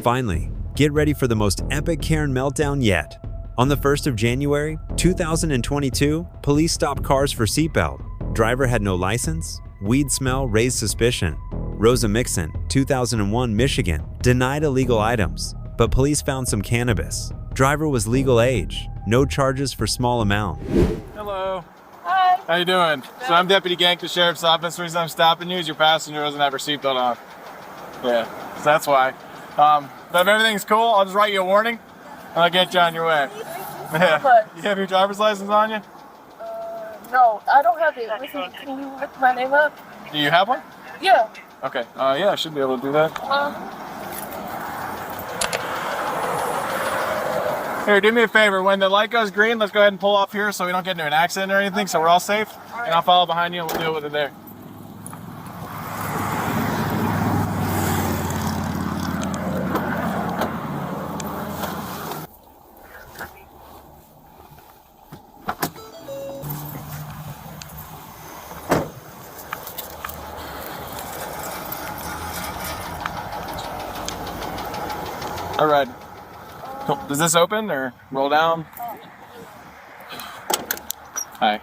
Finally, get ready for the most epic Karen meltdown yet. On the 1st of January, 2022, police stopped cars for seatbelt. Driver had no license. Weed smell raised suspicion. Rosa Mixon, 2001, Michigan, denied illegal items, but police found some cannabis. Driver was legal age. No charges for small amount. Hello. Hi. How you doing? So I'm Deputy Gank, the Sheriff's Office. The reason I'm stopping you is your passenger doesn't have her seatbelt on. Yeah, so that's why. But if everything's cool, I'll just write you a warning, and I'll get you on your way. Yeah. You have your driver's license on you? No, I don't have it. Can you look my name up? Do you have one? Yeah. Okay. Yeah, I should be able to do that. Here, do me a favor. When the light goes green, let's go ahead and pull off here so we don't get into an accident or anything, so we're all safe. And I'll follow behind you and we'll deal with it there. All right. Cool. Does this open or roll down? Hi.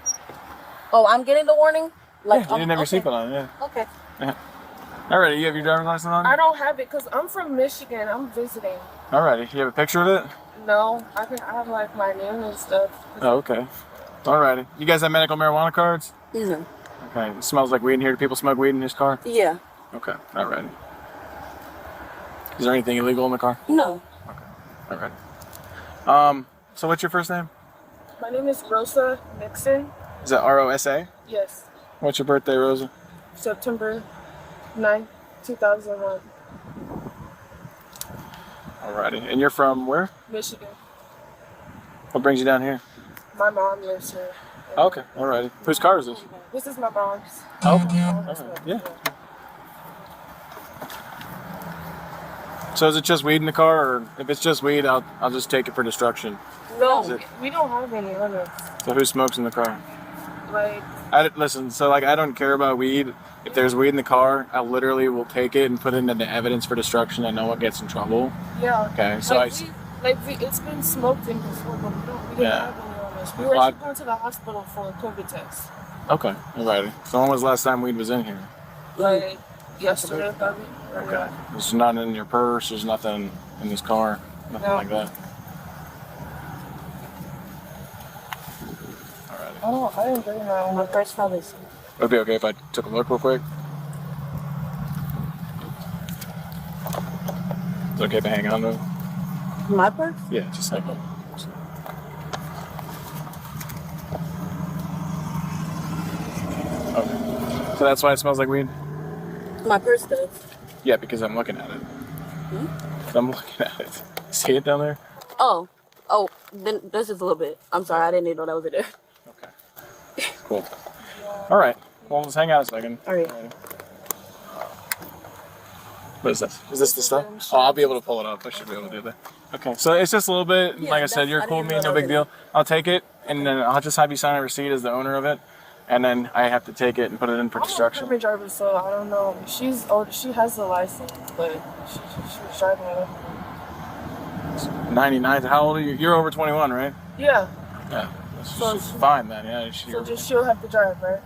Oh, I'm getting the warning? Like, yeah, you didn't have your seatbelt on, yeah. Okay. Yeah. All right, you have your driver's license on? I don't have it because I'm from Michigan. I'm visiting. All righty. You have a picture of it? No, I have like my name and stuff. Oh, okay. All righty. You guys have medical marijuana cards? No. Okay. It smells like weed in here. Do people smoke weed in this car? Yeah. Okay. All righty. Is there anything illegal in the car? No. All right. So what's your first name? My name is Rosa Nixon. Is that R-O-S-A? Yes. What's your birthday, Rosa? September 9th, 2001. Alrighty. And you're from where? Michigan. What brings you down here? My mom lives here. Okay. Alrighty. Whose car is this? This is my mom's. Oh. Alright. Yeah. So is it just weed in the car, or if it's just weed, I'll just take it for destruction? No, we don't have any limits. So who smokes in the car? Like, Listen, so like I don't care about weed. If there's weed in the car, I literally will take it and put it into evidence for destruction. I know what gets in trouble. yeah. Okay, so it's been smoked in before, but we didn't have any on us. We were actually going to the hospital for a COVID test. Okay, alrighty. So when was the last time weed was in here? Like yesterday, probably. Okay. There's nothing in your purse. There's nothing in this car. Nothing like that. Alrighty. Oh, I didn't bring my purse probably. Would it be okay if I took a look real quick? Is it okay if I hang on to it? My purse? Yeah, just hang on. Okay. So that's why it smells like weed? My purse does. Yeah, because I'm looking at it. I'm looking at it. See it down there? Oh, then this is a little bit. I'm sorry, I didn't even know that was in there. Okay. Cool. All right. Well, let's hang out a second. All right. What is this? Is this the stuff? Oh, I'll be able to pull it up. I should be able to do that. Okay. So it's just a little bit, like I said, you're cool with me, no big deal. I'll take it, and then I'll just have you sign a receipt as the owner of it. And then I have to take it and put it in for destruction. I'm a driver, so I don't know. She's old. She has the license, but she was driving it. 99. How old are you? You're over 21, right? Yeah. Yeah. She's fine then. Yeah. She'll have to drive, right?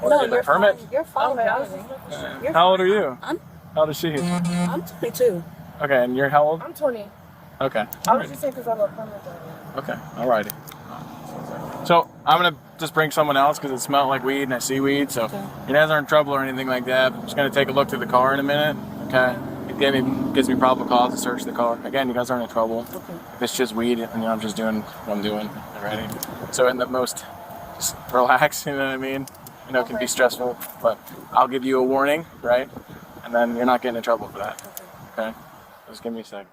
No, you're permit? fine. You're fine. Okay. How old are you? I'm How old is she? I'm 22. Okay, and you're how old? I'm 20. Okay. I was just saying because I'm a permit driver. Okay. Alrighty. So I'm gonna just bring someone else because it smelled like weed and I see weed. So you guys aren't in trouble or anything like that. I'm just gonna take a look through the car in a minute. Okay. It gives me probable cause to search the car. Again, you guys aren't in trouble. Okay. If it's just weed, I'm just doing what I'm doing. Alrighty. So in the most, just relax. You know what I mean? I know it can be stressful, but I'll give you a warning, right? And then you're not getting in trouble for that. Okay. Just give me a sec.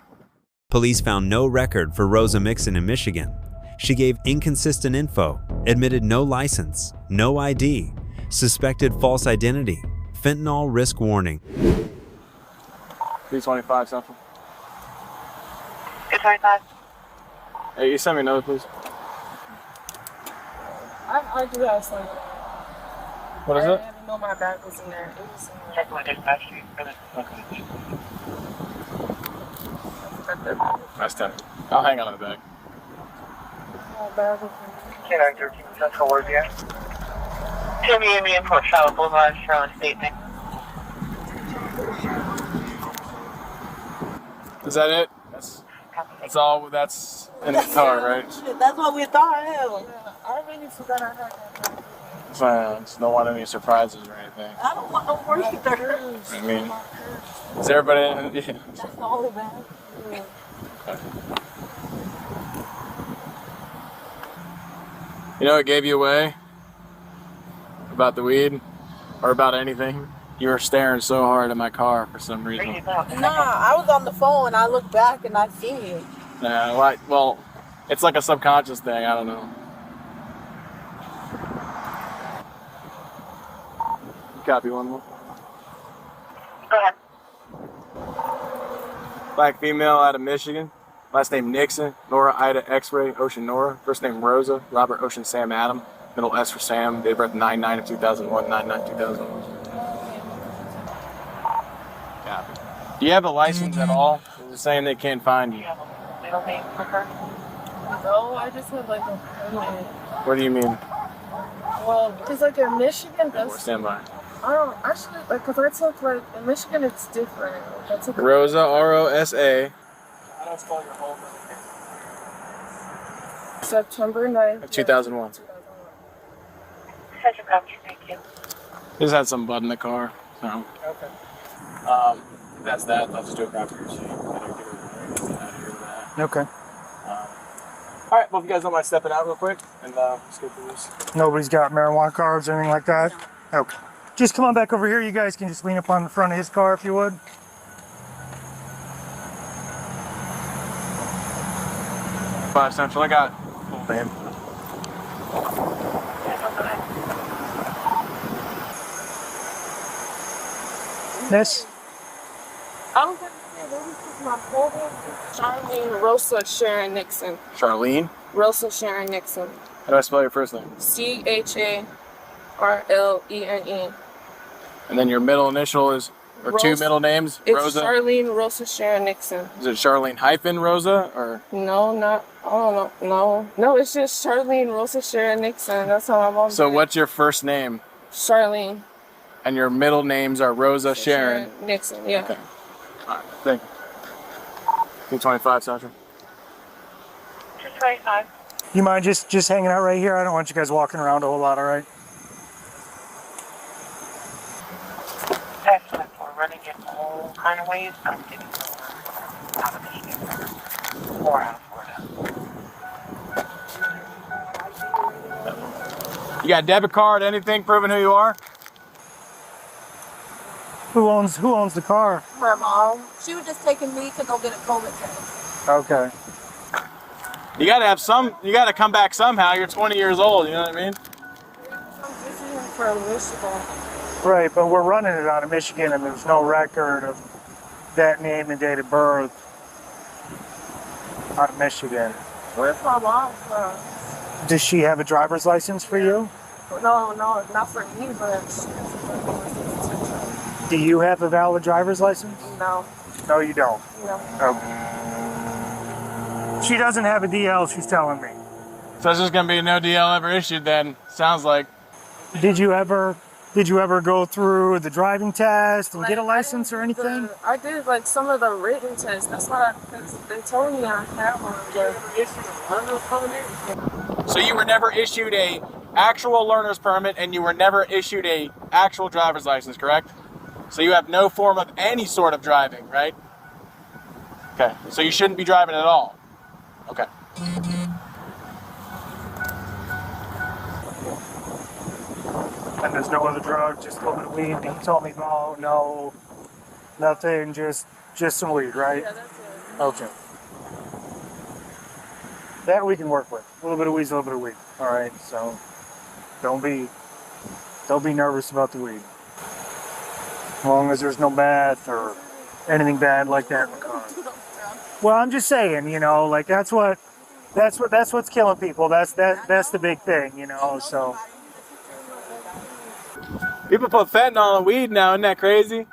Police found no record for Rosa Mixon in Michigan. She gave inconsistent info, admitted no license, no ID, suspected false identity, fentanyl risk warning. 325 something. 225. Hey, you send me another, please. I do have some. What is it? I didn't know my bag was in there. It was Check my dispatch. Okay. That's 10. I'll hang on to the bag. my bag was in there. 13 Central Orbia. Timmy and me in Port Charlotte Boulevard, Charlotte State. Is that it? That's all that's in the car, right? That's what we thought. Hell. I really forgot I had that. Fine. Just don't want any surprises or anything. I don't want no more either. I mean, is everybody? Yeah. That's the only bag. Okay. You know what gave you away about the weed or about anything? You were staring so hard at my car for some reason. Nah, I was on the phone. I looked back and I see you. Nah, well, it's like a subconscious thing. I don't know. Copy one more. Go ahead. Black female out of Michigan. Last name Nixon. Nora Ida X-ray Ocean Nora. First name Rosa. Robert Ocean Sam Adam. Middle S for Sam. Date of birth 9/9/2001. 9/9/2001. Copy. Do you have a license at all? They're saying they can't find you. No, I just have like a permit. What do you mean? Well, because like in Michigan, Stand by. I don't actually like because I took like in Michigan it's different. Like, I took Rosa, R-O-S-A. I don't spell your whole name. September 9th. 2001. Thank you. Just had some blood in the car. So. Okay. That's that. I'll just do a copy of your sheet. Okay. All right. Well, if you guys don't mind stepping out real quick, and let's go through this. Nobody's got marijuana cards or anything like that? No. Okay. Just come on back over here. You guys can just lean up on the front of his car if you would. Five Central. I got it. Man. This? I'm gonna say this is my brother, Charlene Rosa Sharon Nixon. Charlene? Rosa Sharon Nixon. How do I spell your first name? Charlene. And then your middle initial is, or two middle names? It's Rosa? Charlene Rosa Sharon Nixon. Is it Charlene hyphen Rosa, or? No, not, I don't know. No, it's just Charlene Rosa Sharon Nixon. That's how my mom So what's your first name? Charlene. And your middle names are Rosa Sharon? Nixon, yeah. Okay. All right, thank you. 225, Sasha. 225. You mind just hanging out right here? I don't want you guys walking around a whole lot, all right? Excellent. We're running it all kind of ways. I'm getting out of Michigan. Or out of Florida. You got a debit card, anything proving who you are? Who owns the car? My mom. She was just taking me to go get a COVID test. Okay. You gotta have some, you gotta come back somehow. You're 20 years old, you know what I mean? I'm visiting from Michigan. Right, but we're running it out of Michigan and there's no record of that name and date of birth out of Michigan. Where's my mom from? Does she have a driver's license for you? No, not for me, but Do you have a valid driver's license? no. No, you don't. No. Okay. She doesn't have a DL, she's telling me. So it's just gonna be no DL ever issued then, sounds like. Did you ever go through the driving test and get a license or anything? I did like some of the written tests. That's what they told me I had one. So you were never issued a actual learner's permit and you were never issued a actual driver's license, correct? So you have no form of any sort of driving, right? Okay, so you shouldn't be driving at all. Okay. And there's no other drug, just a little bit of weed. He told me, no, nothing, just some weed, right? Yeah, that's it. Okay. That we can work with. A little bit of weed's a little bit of weed. All right, so don't be nervous about the weed. As long as there's no meth or anything bad like that in the car. Well, I'm just saying, like that's what's killing people. That's the big thing, so. People put fentanyl on weed now, isn't that crazy?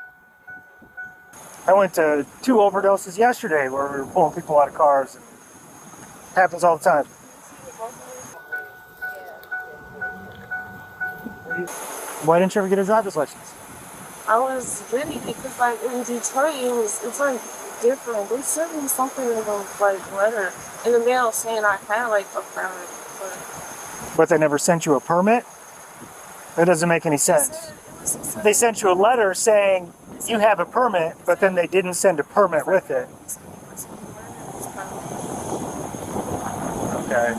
I went to 2 overdoses yesterday where we were pulling people out of cars. And it happens all the time. Why didn't you ever get a driver's license? I was ready because like in Detroit it's like different. They sent me something in the letter in the mail saying I had like a permit. But they never sent you a permit? That doesn't make any sense. They sent you a letter saying you have a permit, but then they didn't send a permit with it. Okay.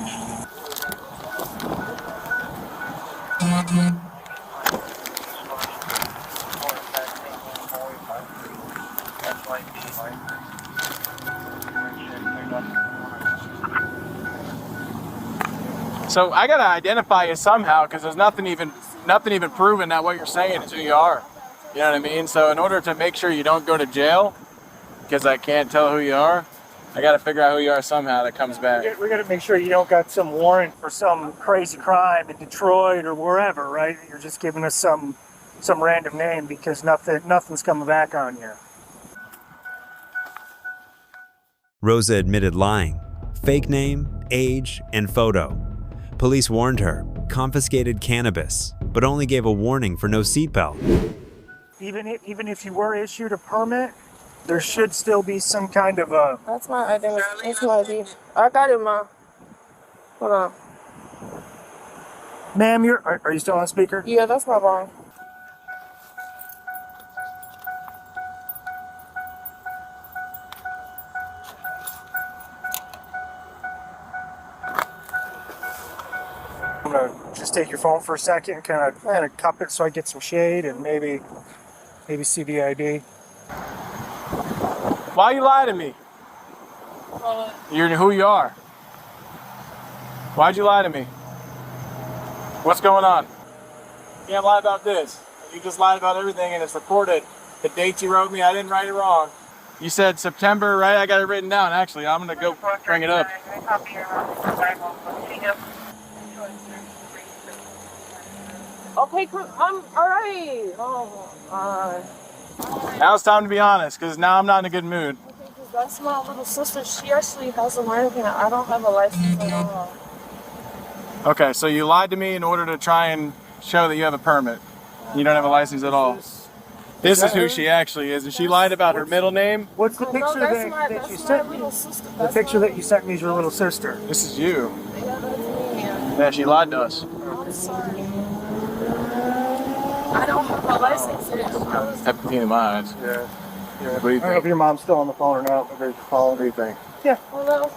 So I gotta identify you somehow because there's nothing even proven that what you're saying is who you are. You know what I mean? So in order to make sure you don't go to jail, because I can't tell who you are, I gotta figure out who you are somehow that comes back. We gotta make sure you don't got some warrant for some crazy crime in Detroit or wherever, right? You're just giving us some random name because nothing's coming back on you. Rosa admitted lying. Fake name, age, and photo. Police warned her, confiscated cannabis, but only gave a warning for no seatbelt. Even if you were issued a permit, there should still be some kind of a... That's my identity. That's my ID. I got it, Mom. Hold on. Ma'am, are you still on speaker? Yeah, that's my mom. I'm gonna just take your phone for a second, kind of cup it so I get some shade and maybe see the ID. Why you lie to me? You're who you are. Why'd you lie to me? What's going on? You can't lie about this. You just lied about everything and it's recorded. The date you wrote me, I didn't write it wrong. You said September, right? I got it written down, actually. I'm gonna go bring it up. Okay, I'm alright. Oh, Now it's time to be honest, because now I'm not in a good mood. okay, because that's my little sister. She actually has a license. I don't have a license at all. Okay, so you lied to me in order to try and show that you have a permit. You don't have a license at all. This is who she actually is, and she lied about her middle name. What's the picture that you sent me? The picture that you sent me is your little sister. This is you. Yeah, that's me. Yeah, she lied to us. I'm sorry. I don't have a license yet. Have pain in my eyes. Yeah. What do you I don't know if think? your mom's still on the phone or not. But What do you think? yeah. Hello?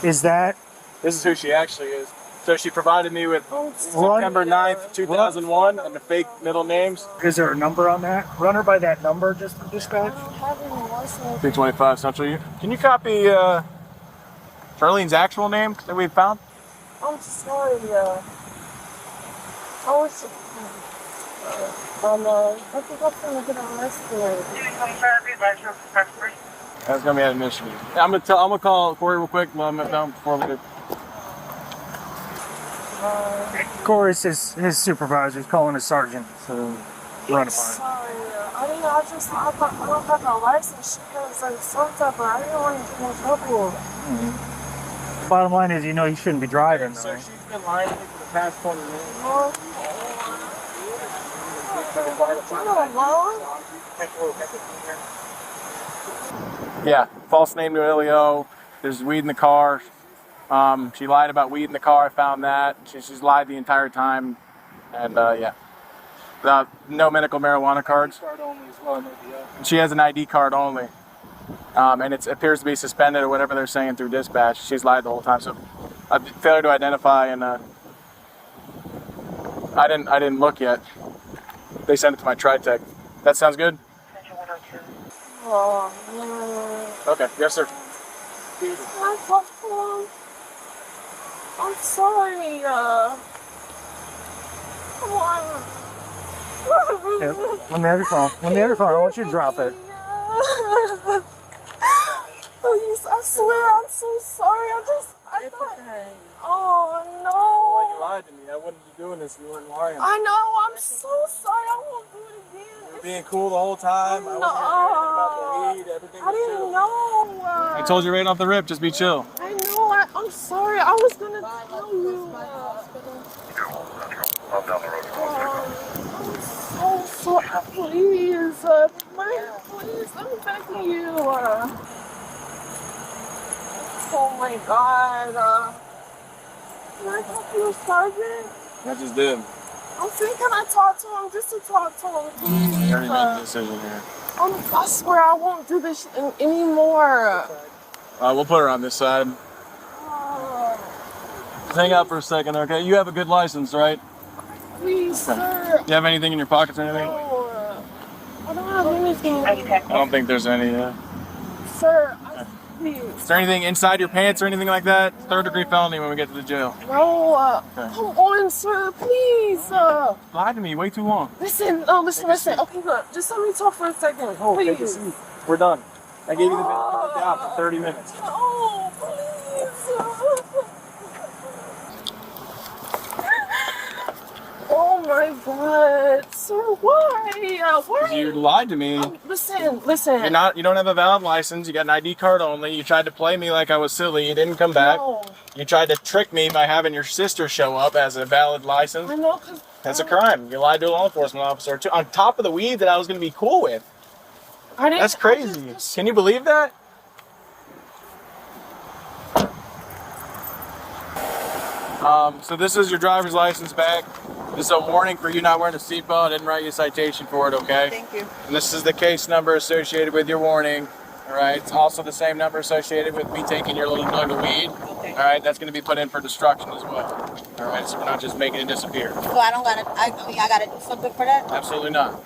Is that? This is who she actually is. So she provided me with Oh, September 9th, 2001, and the fake middle names. Is there a number on that? Run her by that number just for I dispatch. don't have any license. 325 Central. Can you copy Charlene's actual name that we found? I'm sorry. I was. I think I'm gonna get arrested. That's gonna be an admission. I'm gonna call Corey real quick. Let him down before we do. Corey's his supervisor. He's calling his sergeant. So run it by. Sorry. I thought I don't have no license. She has like some type of. I didn't want to get in trouble. Bottom line is, you know, you shouldn't be driving. So Right? she's been lying to me for the past 20 minutes. Yeah, false name to Ilio. There's weed in the car. She lied about weed in the car. I found that. She's lied the entire time. And yeah. No medical marijuana cards. She has an ID card only. And it appears to be suspended or whatever they're saying through dispatch. She's lied the whole time. So failure to identify, and I didn't look yet. They sent it to my Tritech. That sounds good? Okay, yes sir. I'm sorry. Come on. Yeah, let me have your phone. Let me have your phone. I want you to drop it. Please, I swear, I'm so sorry. I thought. Oh no. Why you lied to me? I wouldn't be doing this if you weren't lying. I know. I'm so sorry. I won't do it again. You were being cool the whole time. I wasn't hearing about the weed. Everything I was didn't chill. know. I told you right off the rip, just be chill. I know. I'm sorry. I was gonna tell you. I'm so sorry. Please, please, I'm begging you. Oh my God. Can I talk to the sergeant? I just did. I'm saying, can I talk to him? Just to talk to him, please. You already made the decision here. I swear I won't do this anymore. We'll put her on this side. Just hang out for a second, okay? You have a good license, right? Please, sir. Do you have anything in your pockets or anything? No, I don't have anything. I don't think there's any. Sir, please. Is there anything inside your pants or anything like that? Third-degree felony when we get to the jail. No, come on, sir, please. Lie to me way too long. Listen. Okay, look, just let me talk for a second, Oh, take a please. seat. We're done. I gave you the benefit of the doubt for 30 minutes. Oh, please. Oh my butt. Sir, why? Why? You lied to me. Listen. You don't have a valid license. You got an ID card only. You tried to play me like I was silly. You didn't come back. No. You tried to trick me by having your sister show up as a valid license. I know, cause that's a crime. You lied to a law enforcement officer too, on top of the weed that I was going to be cool with. That's crazy. Can you believe that? So this is your driver's license back. This is a warning for you not wearing a seatbelt. I didn't write you a citation for it, okay? Thank you. And this is the case number associated with your warning. All right, it's also the same number associated with me taking your little nug of weed. Okay. All right, that's going to be put in for destruction as well. All right, so we're not just making it disappear. So I don't gotta, I gotta do something for that? Absolutely not.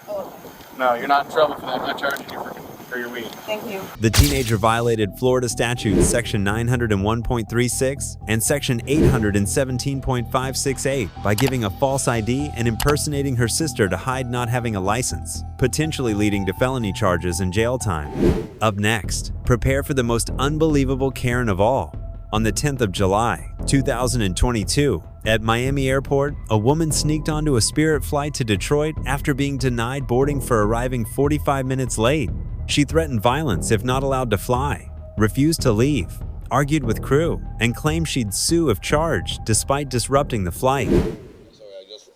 No, you're not in trouble for that. I'm not charging you for your weed. Thank you. The teenager violated Florida statutes section 901.36 and section 817.568 by giving a false ID and impersonating her sister to hide not having a license, potentially leading to felony charges and jail time. Up next, prepare for the most unbelievable Karen of all. On the 10th of July, 2022, at Miami Airport, a woman sneaked onto a Spirit flight to Detroit after being denied boarding for arriving 45 minutes late. She threatened violence if not allowed to fly, refused to leave, argued with crew, and claimed she'd sue if charged despite disrupting the flight. Sorry,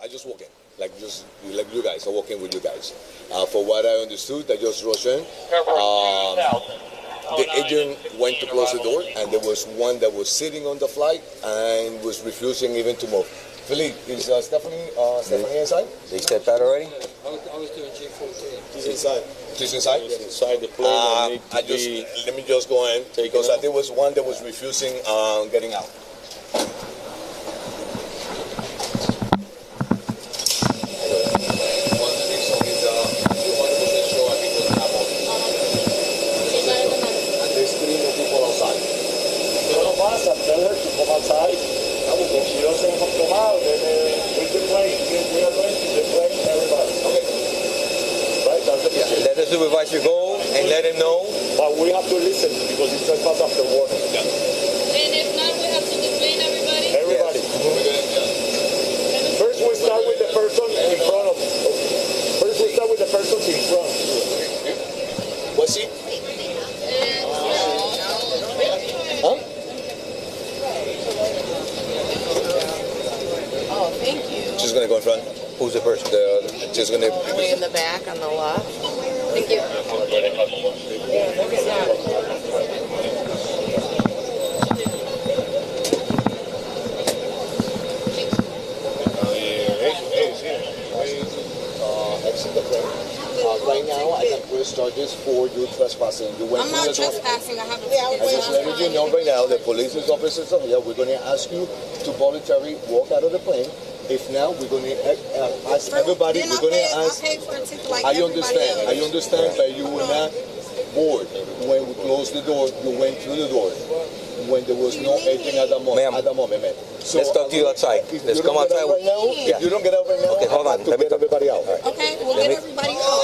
I just walk in, like you guys. I walk in with you guys. For what I understood, I just rushed in. The agent went to close the door, and there was one that was sitting on the flight and was refusing even to move. Philippe, is Stephanie inside? They stepped out already? I was doing G14. She's inside. She's inside? Yes, inside the plane. Let me just go in, because there was one that was refusing getting out. Outside. If she doesn't come out, then we can play. We are going to play everybody. Okay. Right? That's the Let the supervisor go and let him know. But we have to listen because it's trespass after warning. Yeah. And if not, we have to detain everybody? Everybody. Yes. First we start with the person in front of us. First we start with the person in front. What's he? Huh? Thank you. She's gonna go in front. Who's the person? She's gonna. Way in the back on the left. Thank you. Exit the plane. Right now, I can press charges for you trespassing. You went I'm not trespassing. I haven't. I just letting you know right now, the police officers are here. We're going to ask you to voluntarily walk out of the plane. If now, we're going to ask everybody. We're going to ask. I understand, but you were not bored when we closed the door. You went through the door when there was no agent at the moment. Ma'am. So let's talk to you outside. Let's come outside right now. If you don't get out right now, okay, hold on. Let me get everybody out. Okay, we'll get everybody out.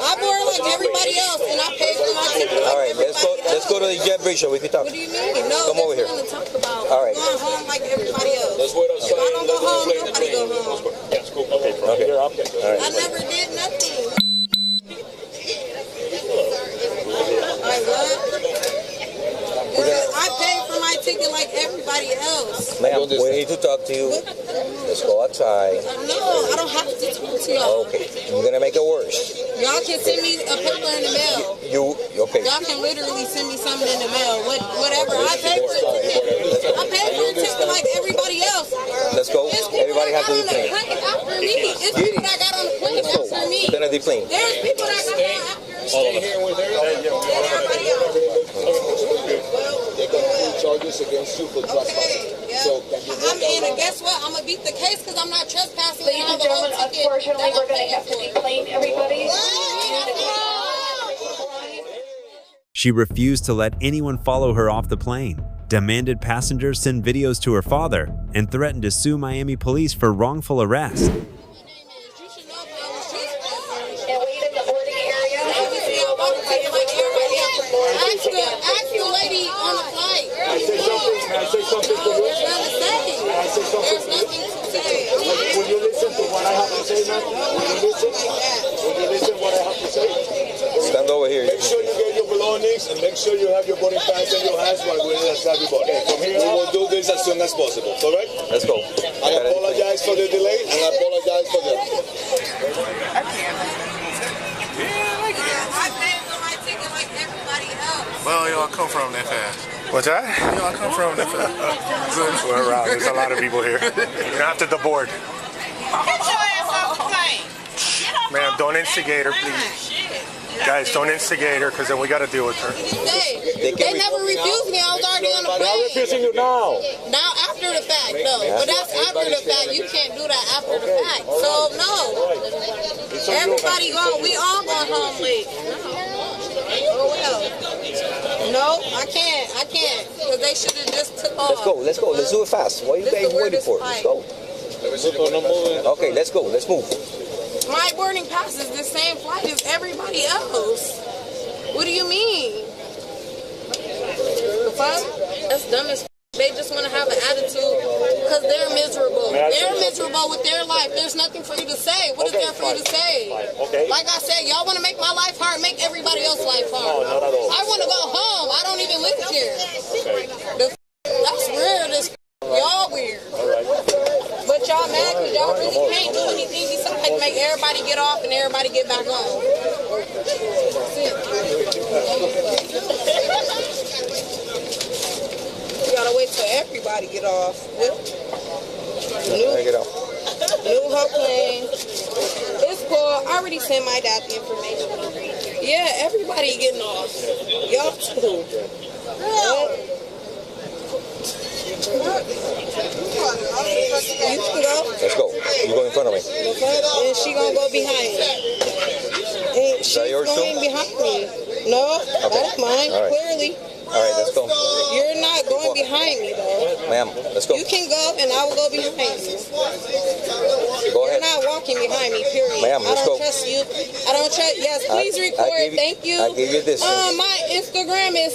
I board like everybody else, and I pay for my ticket. All right, let's go to the jet bridge so we can talk. What do you mean? No, come over here. Talk about. All right. Going home like everybody else. Let's wait outside. If I don't go home, nobody go home. That's cool. Okay. All right. I never did nothing. Like what? I paid for my ticket like everybody else. Ma'am, we need to talk to you. Let's go outside. No, I don't have to talk to y'all. Okay, we're gonna make it worse. Y'all can send me a paper in the mail. Okay? Y'all can literally send me something in the mail. Whatever. I paid for a ticket. I paid for a ticket like everybody else. Let's go. Everybody has to be clean. After me. It's people that got on the plane after me. We're gonna be clean. There's people that got on after me. Stay here with her. Everybody else. They're going to put charges against you for trespassing. Yeah. So can you I mean, and guess what? I'm going to beat the case because I'm not trespassing. Ladies and gentlemen, unfortunately, we're going to have to deplane everybody. She refused to let anyone follow her off the plane, demanded passengers send videos to her father, and threatened to sue Miami police for wrongful arrest. Ask the lady on the flight. Can I say something to you? Can I say There's nothing to say. Will you listen to what I have to say, man? Will you listen? Will you listen to what I have to say? Stand over here. Make sure you get your belongings and make sure you have your boarding pass in your hands while we're in everybody. We will do this as soon as possible. All right? Let's go. I apologize for the delay and I apologize for the... Well, you all come from that fast. What's that? You all come from that fast. We're around. There's a lot of people here. You're after the board. Get your ass off the plane. Ma'am, don't instigate her, please. Guys, don't instigate her, because then we got to deal with her. They never refused me. I was already on the plane. They're refusing you now. Now, after the fact, no. But that's after the fact. You can't do that after the fact. So, no. Everybody going. We all going home late. Oh, well. No, I can't. Because they should have just took off. Let's go. Let's do it fast. What are you guys waiting for? Let's go. Okay, let's go. Let's move. My boarding pass is the same flight as everybody else. What do you mean? The fuck? That's dumb as f. They just want to have an attitude because they're miserable. They're miserable with their life. There's nothing for you to say. What is there for you to say? Like I said, y'all want to make my life hard, make everybody else's life hard. I want to go home. I don't even live here. That's weird as f. Y'all weird. But y'all mad because y'all really can't do anything besides make everybody get off and everybody get back on. You gotta wait till everybody get off. New whole plane. It's cool. I already sent my dad the information. Yeah, everybody getting off. Y'all too. You can go. Let's go. You go in front of me. And she gonna go behind me. And she's going behind me. No, that's mine. All right. Clearly. All right, let's go. You're not going behind me though. Ma'am, let's go. You can go and I will go behind you. Go ahead. You're not walking behind me, period. Ma'am, let's I don't go. trust you. I don't trust. Yes, please record. Thank you. I give you this. My Instagram is.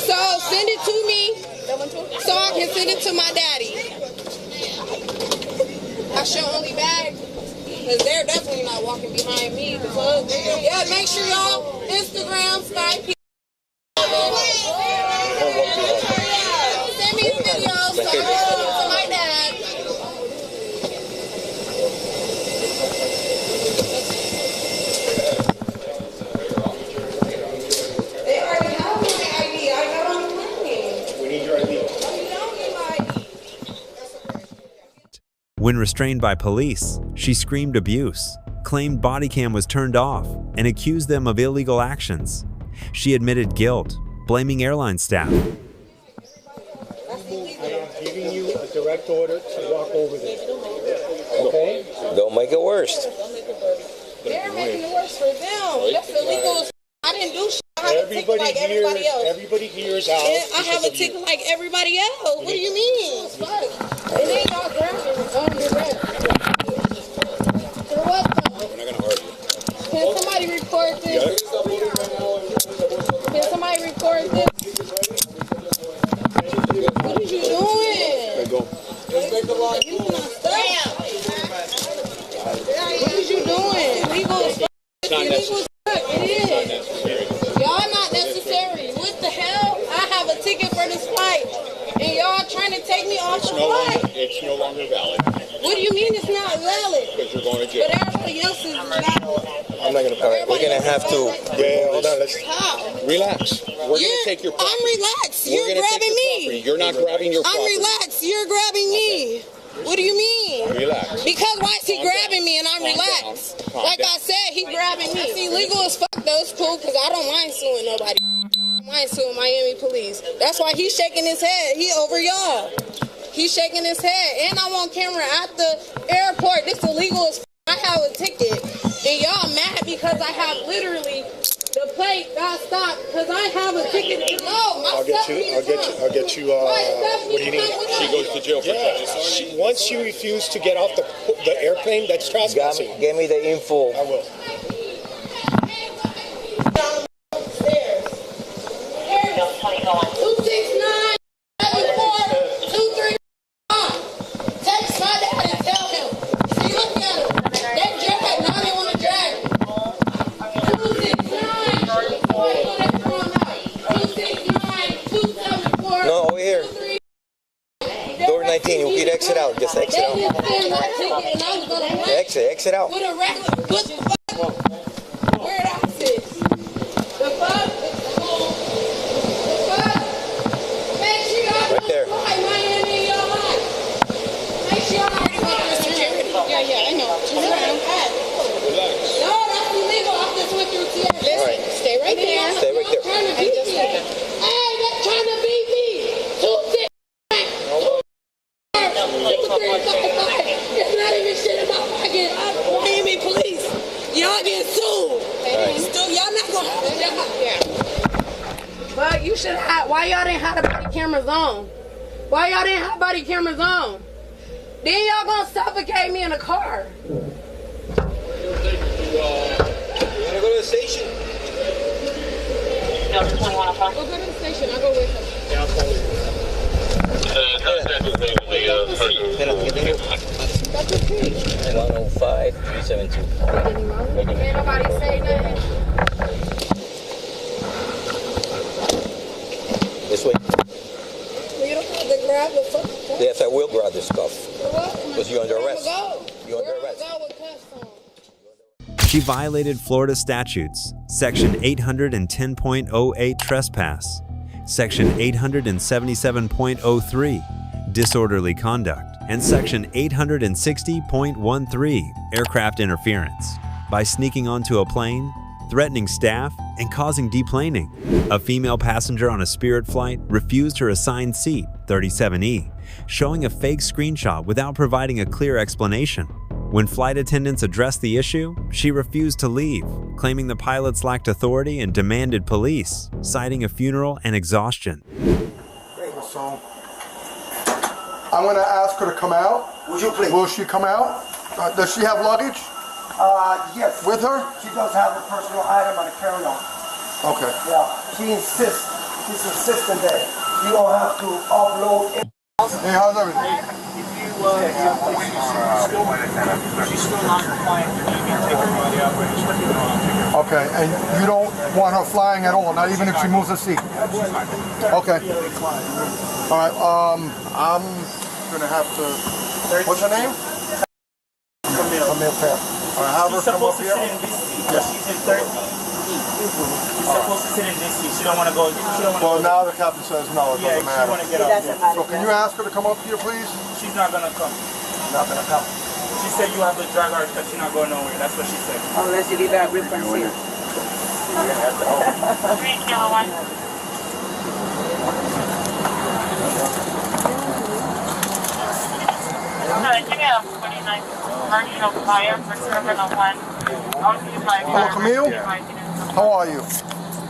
So send it to me so I can send it to my daddy. That's your only bag. Because they're definitely not walking behind me. Yeah, make sure y'all Instagram, Skype. Send me a video so I can send it to my dad. They already have my ID. I got on the plane. We need your ID. When restrained by police, she screamed abuse, claimed body cam was turned off, and accused them of illegal actions. She admitted guilt, blaming airline staff. I'm giving you a direct order to walk over there. Okay? Don't make it worse. They're making it worse for them. That's illegal. I didn't do shit. I have a ticket like everybody else. Everybody here is out. I have a ticket like everybody else. What do you mean? It ain't all grabbing. You're right. For what though? We're not going to argue. Can somebody record this? Can somebody record this? What are you doing? Go. You cannot stop. What is you doing? Legal as fuck. Illegal as fuck. It is. Y'all not necessary. What the hell? I have a ticket for this flight. And y'all trying to take me off the flight. It's no longer valid. What do you mean it's not valid? Because you're going to jail. But everybody else is not. I'm not going to. All right, we're going to have to. Yeah, hold on. Let's How? relax. We're going to take your property. I'm relaxed. We're You're gonna take grabbing your me. property. You're not grabbing your property. I'm relaxed. You're grabbing me. What do you mean? Relax. Because why is he grabbing me and I'm relaxed? Like I said, he grabbing me. It's illegal as fuck though. It's cool because I don't mind suing nobody. I don't mind suing Miami police. That's why he's shaking his head. He over y'all. He's shaking his head. And I'm on camera at the airport. This illegal as fuck. I have a ticket. And y'all mad because I have literally the plate got stopped because I have a ticket. No, my I'll get you. What do you need? She goes to jail for Yeah. Once she refused to get off the airplane, that's trespassing. Give me the info. I will. exit out. Just exit out. Exit out. With a regular, what the fuck? Where it out is? The fuck? The fuck? Make sure y'all right there. Make sure y'all already went through security. Yeah, I know. No, that's illegal. I just went through security. Listen, stay right there. Stay right there. Trying to beat me. Hey, they're trying to beat me. It's not even shit in my pocket. Miami police. Y'all get sued. Y'all not gonna. But you should have. Why y'all didn't have the body cameras on? Why y'all didn't have body cameras on? Then y'all gonna suffocate me in a car. You wanna go to the station? No, 21 o'clock. Go to the station. I'll go with him. Yeah, I'll call you. 105 372. Ain't nobody say nothing. This way. You don't have to grab the fucking stuff. Yes, I will grab this stuff. Because you're under arrest. You're under arrest. She violated Florida statutes, Section 810.08 trespass, Section 877.03 disorderly conduct, and Section 860.13 aircraft interference by sneaking onto a plane, threatening staff, and causing deplaning. A female passenger on a Spirit flight refused her assigned seat, 37E, showing a fake screenshot without providing a clear explanation. When flight attendants addressed the issue, she refused to leave, claiming the pilots lacked authority and demanded police, citing a funeral and exhaustion. So, I'm going to ask her to come out. Would you please? Will she come out? Does she have luggage? Yes. With her? She does have a personal item on a carry-on. Okay. Yeah. She's insisting that you don't have to upload it. Hey, how's everything? She's still non-compliant. Okay, and you don't want her flying at all, not even if she moves her seat? Okay. All right, I'm gonna have to, what's her name? Camille Fair. All right, have her come up here. She's in 13. She's supposed to sit in this seat. She don't want to go. Well, now the captain says no, it doesn't matter. She want to get out. So can you ask her to come up here, please? She's not going to come. Not gonna come. She said you have to drag her because she's not going nowhere. That's what she said. Unless you leave that reference here. 3 kilo 1. Give me a 49 commercial fire for Terminal 1. Hello, Camille? How are you?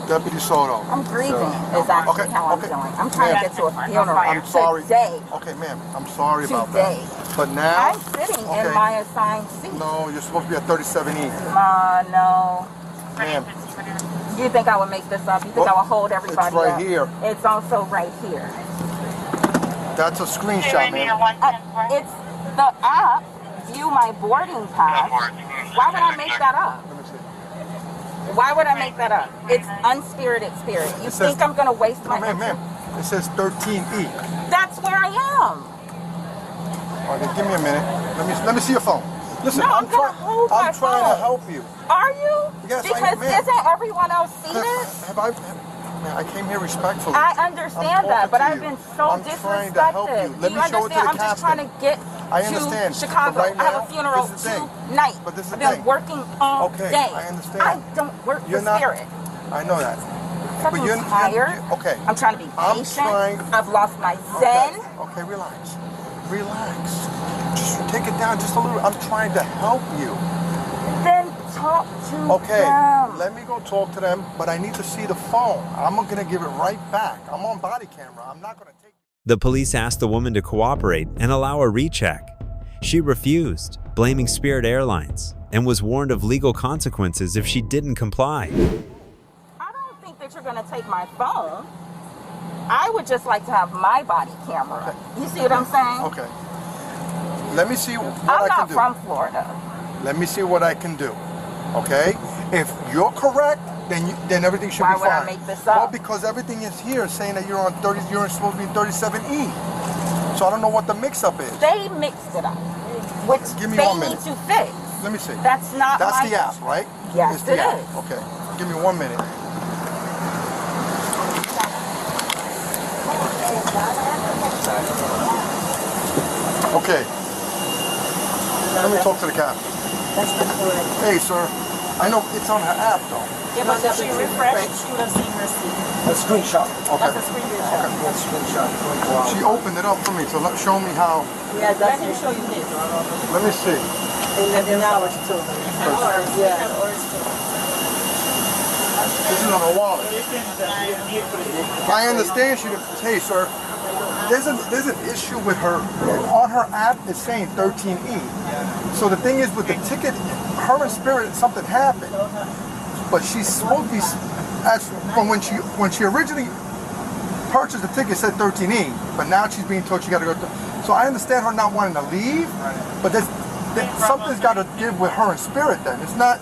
Deputy Soto. I'm grieving is actually how I'm doing. I'm trying to get to a funeral. I'm sorry. Today. Okay, ma'am, I'm sorry about that. But now... I'm sitting in my assigned seat. No, you're supposed to be at 37E. No. Ma'am. You think I would make this up? You think I would hold everybody It's right up? here. It's also right here. That's a screenshot, ma'am. It's the app, view my boarding pass. Why would I make that up? Why would I make that up? It's unspirited spirit. You think I'm going to waste my time? Ma'am, it says 13E. That's where I am. Okay, give me a minute. Let me see your phone. Listen, No, I'm trying to help you. Are you? Yes, because isn't everyone else seen it? I came here respectfully. I understand that, but I've been so trying to help disrespected. you. Let me show it to the I'm just trying to get to Chicago. But right I have now, a funeral this is the thing. tonight. But this is I've the been thing. working all Okay, day. I understand. I don't work for Spirit. I know that. But you're tired. Okay. I'm trying to be patient. I've lost my zen. Okay, relax. Relax. Just take it down just a little. I'm trying to help you. Then talk to them. Let me go talk to them, but I need to see the phone. I'm going to give it right back. I'm on body camera. I'm not going to take it. The police asked the woman to cooperate and allow a recheck. She refused, blaming Spirit Airlines, and was warned of legal consequences if she didn't comply. I don't think that you're going to take my phone. I would just like to have my body camera. Okay. You see what I'm saying? Okay. Let me see what I can do. I'm not from Florida. Let me see what I can do. Okay? If you're correct, then everything should be fine. Why would I make this up? Well, because everything is here saying that you're on 30. You're supposed to be in 37E. So I don't know what the mix-up is. They mixed it up, which Give me they 1 need minute. to fix. Let me see. That's not That's my the app, right? Yes, It's the it app. is. Okay. Give me 1 minute. Okay. Let me talk to the captain. That's not correct. Hey, sir. I know it's on her app, though. Yeah, but if she refreshed, she would have seen receipt. A screenshot. Okay. That's a screenshot. Okay. That's a screenshot. She opened it up for me, so show me how. Yeah, let him show you this. Let me see. And then now what you told me. Yeah. This is on her wallet. I understand she. Hey, sir. There's an issue with her. On her app, it's saying 13E. So the thing is, with the ticket, her and Spirit, something happened. But she's supposed to be, as from when she originally purchased the ticket, it said 13E. But now she's being told she got to go. So I understand her not wanting to leave, but something's got to give with her and Spirit. Then it's not.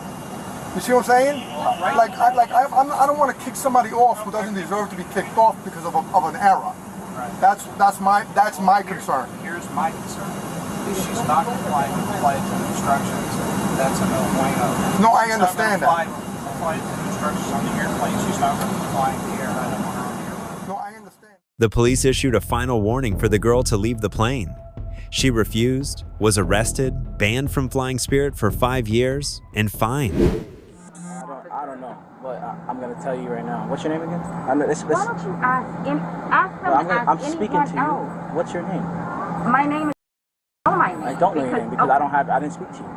You see what I'm saying? I don't want to kick somebody off who doesn't deserve to be kicked off because of an error. That's my concern. Here's my concern. If she's not complying to the instructions, that's a no-bueno. No, I understand that. Complying to the instructions on the airplane, she's not complying to the air. I don't want her on the airplane. No, I understand. The police issued a final warning for the girl to leave the plane. She refused, was arrested, banned from flying Spirit for 5 years, and fined. I don't know, but I'm going to tell you right now. What's your name again? Why don't you ask them I'm speaking to you. What's your name? My name is. Oh, my name. I don't know your name because I didn't speak to you.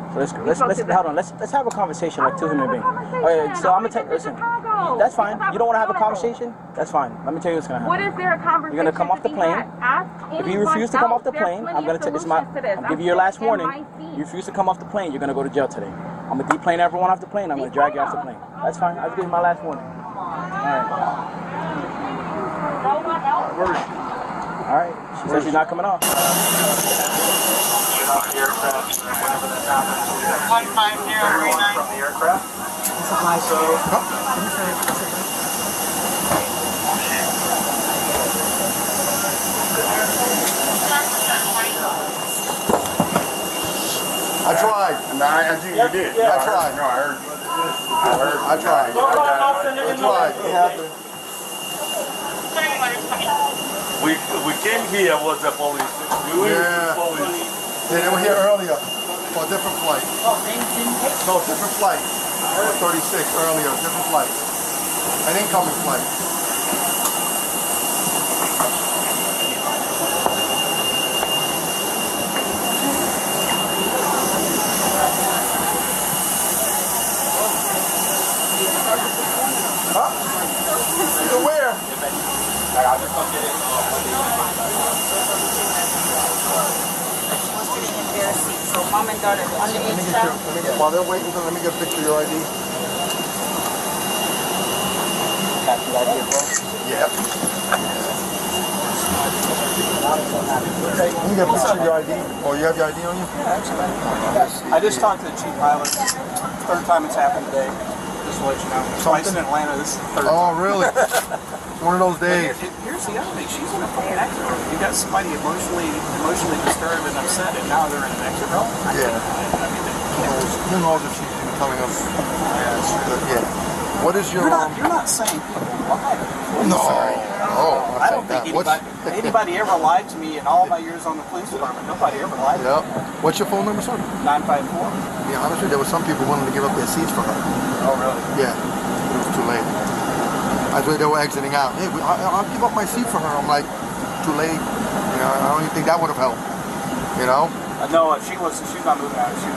So let's hold on. Let's have a conversation like two human beings. Okay, so I'm gonna tell you. Listen, that's fine. You don't want to have a conversation? That's fine. Let me tell you what's gonna happen. What is there a conversation? You're gonna come off the plane. If you refuse to come off the plane, I'm gonna take this. I'm giving you your last warning. You refuse to come off the plane, you're gonna go to jail today. I'm gonna deplane everyone off the plane. I'm gonna drag you off the plane. That's fine. I'll give you my last warning. All right. She says she's not coming off. Off the aircraft, and whenever that happens, everyone from the aircraft. I tried. No, I think you did. I tried. No, I heard. I tried. I tried. It happened. We came here was the police. Yeah. Yeah, they were here earlier for a different flight. No, different flight. 36 earlier, different flight. An incoming flight. Huh? To where? So mom and daughter, the underage child. While they're waiting, let me get a picture of your ID. Captain's ID as well? Yep. Let me get a picture of your ID. Oh, you have your ID on you? I just talked to the chief pilot. Third time it's happened today. Just to let you know. Twice in Atlanta, this is the third time. Oh, really? One of those days. Here's the other thing. She's in a fucking exit room. You got somebody emotionally disturbed and upset, and now they're in an exit room. Yeah. Who knows if she's even telling us? Yeah. What is your? You're not saying people lie. No. Oh, I don't think anybody ever lied to me in all my years on the police department. Nobody ever lied to me. Yep. What's your phone number, sir? 954. Yeah, honestly, there were some people willing to give up their seats for her. Oh, really? Yeah. It was too late. That's why they were exiting out. Hey, I'll give up my seat for her. I'm like, too late. You know, I don't even think that would have helped. You know? No, she's not moving out. She's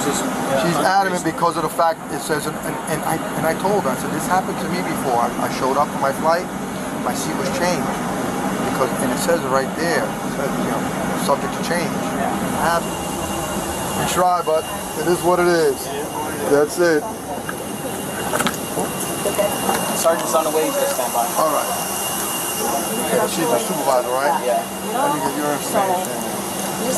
just. She's adamant because of the fact it says, and I told her, I said, this happened to me before. I showed up for my flight, my seat was changed because, and it says it right there. It says, you know, subject to change. It happened. We try, but it is what it is. That's it. Sergeant's on the way, just stand by. All right. Yeah, she's the supervisor, right? Yeah. Let me get your information. You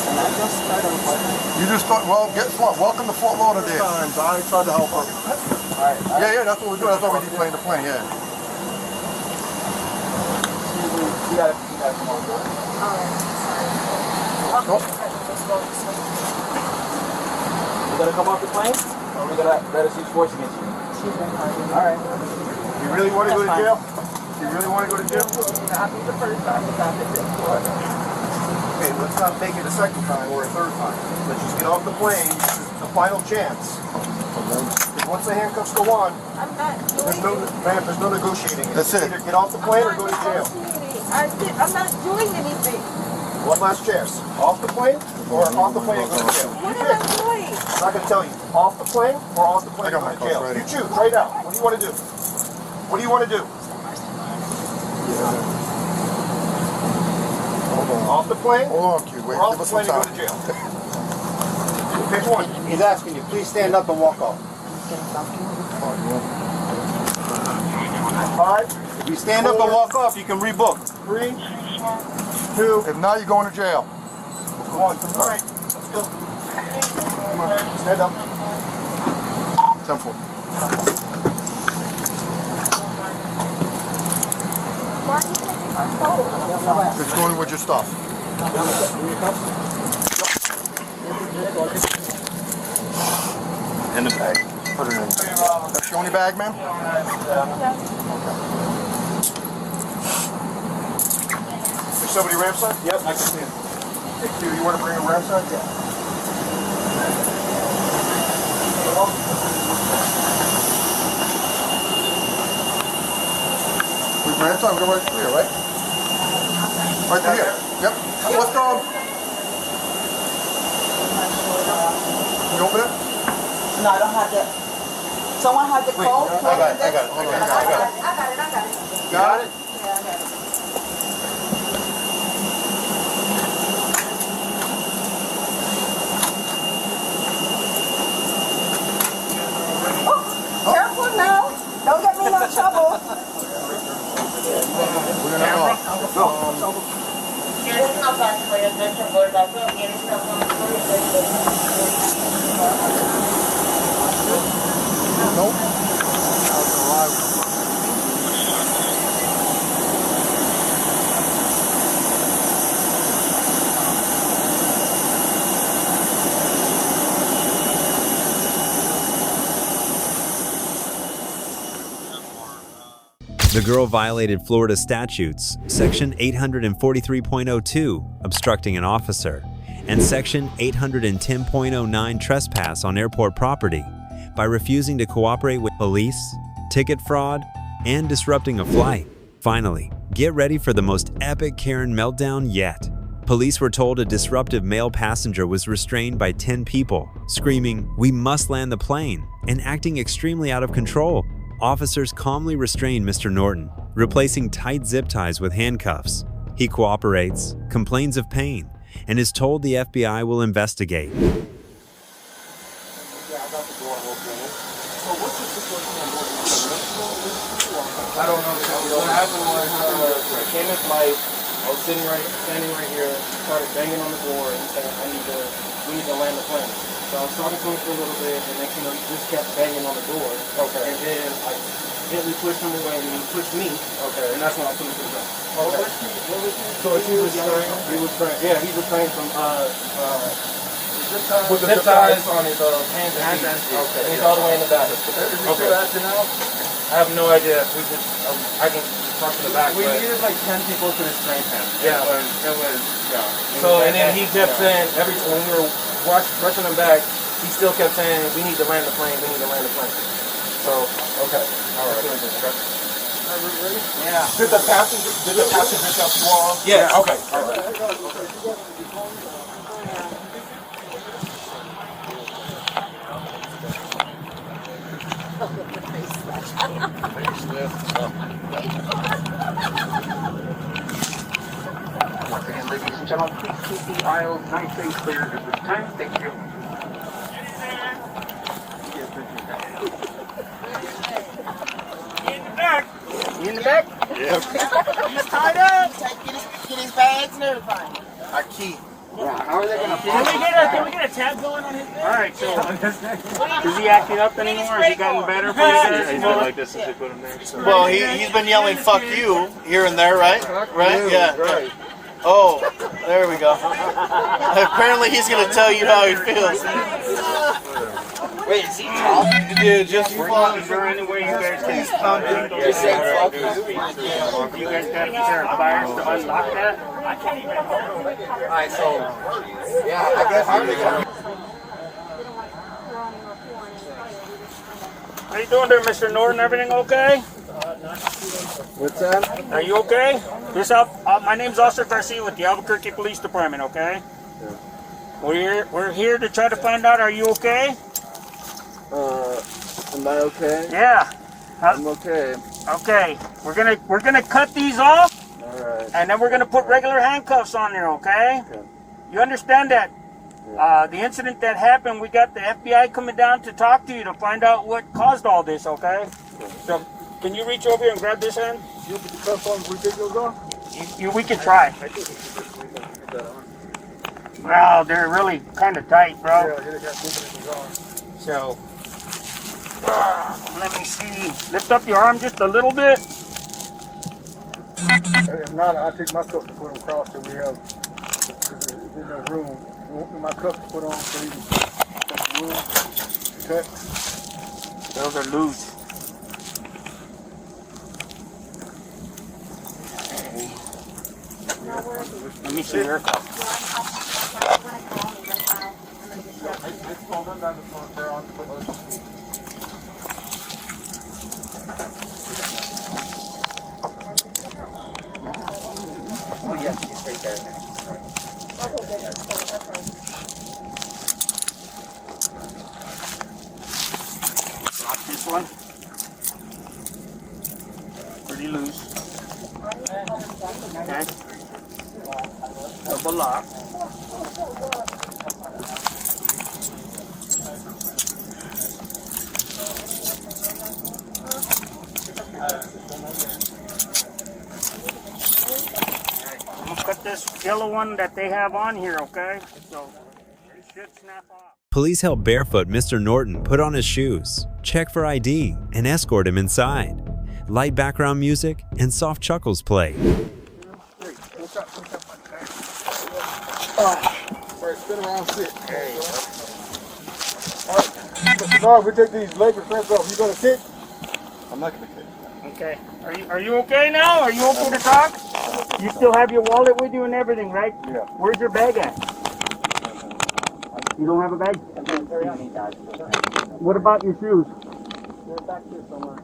just thought, well, guess what? Welcome to Fort Lauderdale. Times. I tried to help her. All right. Yeah, that's what we do. That's why we deplane the plane, yeah. You got You gonna come off the plane, or are we gonna let us use force against you? All right. You really want to go to jail? You really want to go to jail? I'll be the first time. Okay, let's not make it a second time or a third time. Let's just get off the plane. This is the final chance. Because once the handcuffs go on, there's no negotiating. That's it. Either get off the plane or go to jail. I'm not doing anything. One last chance. Off the plane or off the plane and go to jail? What am I doing? I'm not going to tell you. Off the plane or off the plane and go to jail? You choose right now. What do you want to do? What do you want to do? Off the plane? Hold on, Q. Wait, or off give the us plane some and go to time. jail? Pick one. He's asking you, please stand up and walk off. 5. If you stand up and walk off, you can rebook. 3, 2. If not, you're going to jail. 1. All right. Let's go. Come on. Stand up. 10-4. It's going with your stuff. In the bag. Put it in. That's your only bag, ma'am? Is somebody ramside? Yep, I can see him. Hey, Q, you want to bring a ramside? Yeah. We ramside, we're right here, right? Right through here. Yep. Let's go. Can you open it? No, I don't have that. Someone had the code? I got it. Got it? Yeah, I got it. Careful now. Don't get me in no trouble. We're gonna go. Nope. The girl violated Florida statutes, Section 843.02, obstructing an officer, and Section 810.09, trespass on airport property, by refusing to cooperate with police, ticket fraud, and disrupting a flight. Finally, get ready for the most epic Karen meltdown yet. Police were told a disruptive male passenger was restrained by 10 people, screaming, "We must land the plane," and acting extremely out of control. Officers calmly restrained Mr. Norton, replacing tight zip ties with handcuffs. He cooperates, complains of pain, and is told the FBI will investigate. I don't know. What happened was I came in flight. I was standing right here, started banging on the door and saying, we need to land the plane. So I was talking to him for a little bit, and next thing you know, he just kept banging on the door. Okay. And then I gently pushed him away, and he pushed me. Okay. And that's when I finished the job. Okay. So he was trained. Yeah, he was trained from with the zip ties on his hands and feet. Okay. And he's all the way in the back. Okay. I have no idea. I can talk to the back. We needed like 10 people to restrain him. Yeah. It was. Yeah. So and then he kept saying when we were rushing him back, he still kept saying, "We need to land the plane. We need to land the plane." So okay. All right. Are we ready? Yeah. Did the passengers help you all? Yes. Yeah. Okay. All right. Ladies and gentlemen, please keep the aisles nice and clear at this time. Thank you. In the back? Yep. He's tied up. Get his bags and everything. Our key. How are they gonna? Can we get a tab going on his bed? All right, so is he acting up anymore? Has he gotten better for you guys? He's been like this since we put him there. So. Well, he's been yelling "fuck you" here and there, right? Right? Yeah. Right. Oh, there we go. Apparently, he's gonna tell you how he feels. Wait, is he talking? Dude, just Is there any way you guys can Just say fuck you guys got a pair of pliers to unlock that? I can't even. Alright, so yeah, I guess I'm gonna. How you doing there, Mr. Norton? Everything okay? What's that? Are you okay? My name's Officer Garcia with the Albuquerque Police Department, okay? Yeah. We're here to try to find out, are you okay? Am I okay? Yeah. I'm okay. Okay. We're gonna cut these off. Alright. And then we're gonna put regular handcuffs on there, okay? You understand that? The incident that happened, we got the FBI coming down to talk to you to find out what caused all this, okay? So, can you reach over here and grab this hand? You put the cuff on before we take those off? We can try. Well, they're really kind of tight, bro. So, let me see. Lift up your arm just a little bit. If not, I'll take my cuff to put them across so we have, there's no room. My cuff to put on so you can take the room. Okay. Those are loose. Let me see your cuff. Oh, yes, it's right there. Lock this one. Pretty loose. Okay. Double lock. I'm gonna cut this yellow one that they have on here, okay? So it should snap off. Police help barefoot Mr. Norton put on his shoes, check for ID, and escort him inside. Light background music and soft chuckles play. Sorry, spin around, sit. Alright, no, we take these leg restraints off. You gonna kick? I'm not gonna kick. Okay. Are you okay now? Are you okay to talk? You still have your wallet with you and everything, right? Yeah. Where's your bag at? You don't have a bag? What about your shoes? They're back here somewhere.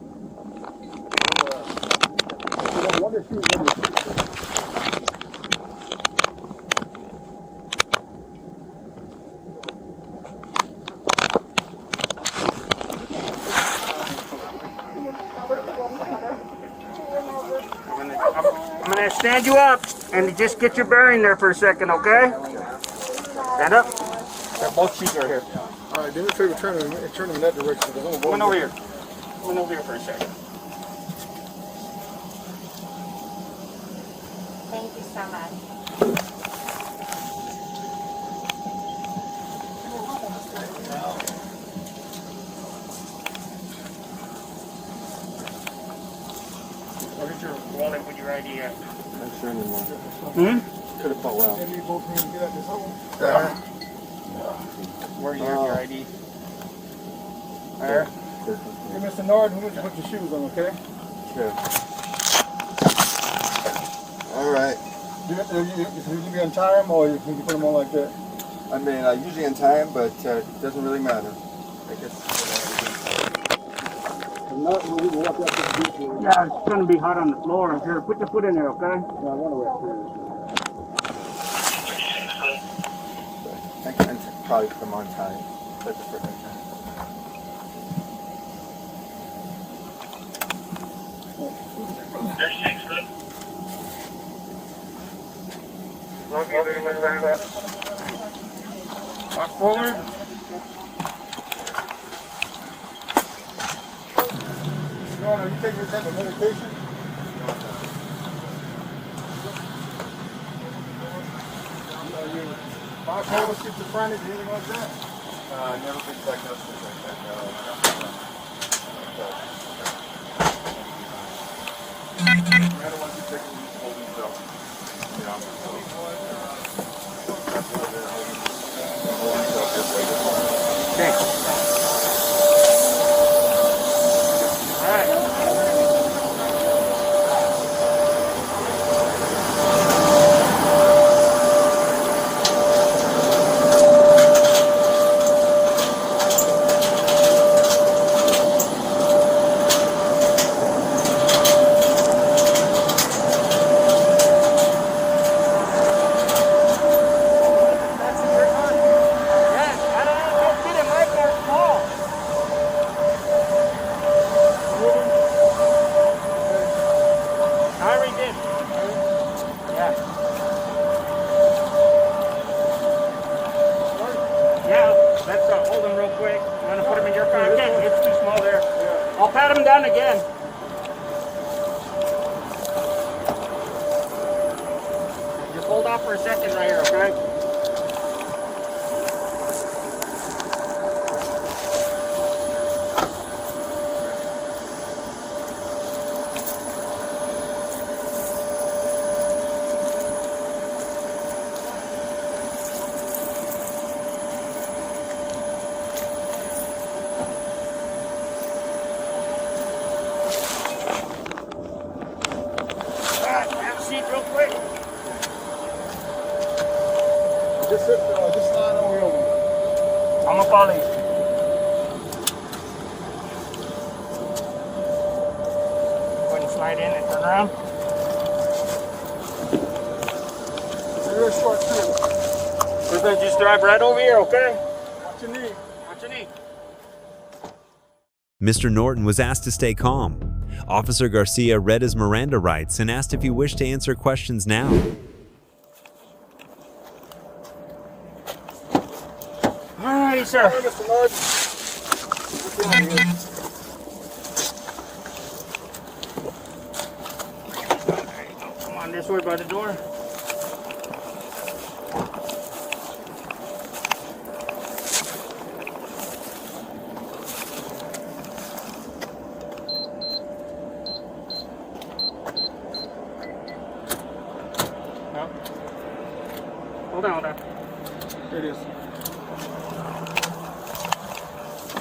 I'm gonna stand you up and just get your bearing there for a second, okay? Stand up. Both shoes are here. All right, do me a favor, turn them in that direction. Come over here. Come over here for a second. Thank you so much. I'll get your wallet with your ID at. Not sure anymore. Could have fought well. Where do you have your ID? There. Hey, Mr. Norton, who would you put your shoes on, okay? Sure. All right. You be untie them or you put them on like that? I mean, I usually untie them, but it doesn't really matter. I guess. Yeah, it's going to be hot on the floor. Here, put your foot in there, okay? Yeah, I want to wear I can probably put them on time. But the first time. Walk forward. No, you take your type of medication? total schizophrenic, anything like that? Never been diagnosed with that. I'll pat him down again. Just hold off for a second right here, okay? Real quick. Just slide over here. I'm gonna follow you. Go ahead and slide in and turn around. Real short too. We're gonna just drive right over here, okay? Watch your knee. Watch your knee. Mr. Norton was asked to stay calm. Officer Garcia read his Miranda rights and asked if he wished to answer questions now. Alrighty, sir. All right, Mr. Norton. Come on this way by the door. Hold on. Here it is.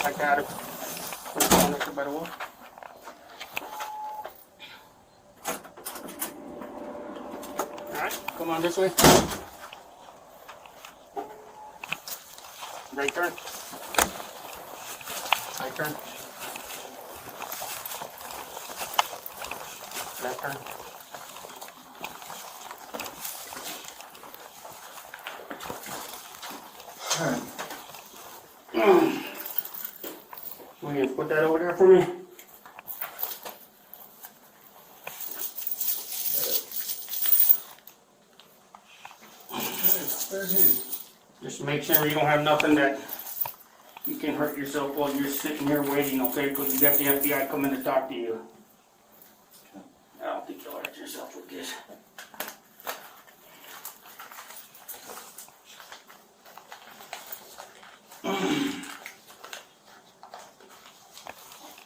I got it. Put it on next by the wall. Alright, come on this way. Right turn. Right turn. Left turn. Will you put that over there for me? Just make sure you don't have nothing that you can hurt yourself while you're sitting here waiting, okay? Because you got the FBI coming to talk to you. I don't think you'll hurt yourself with this.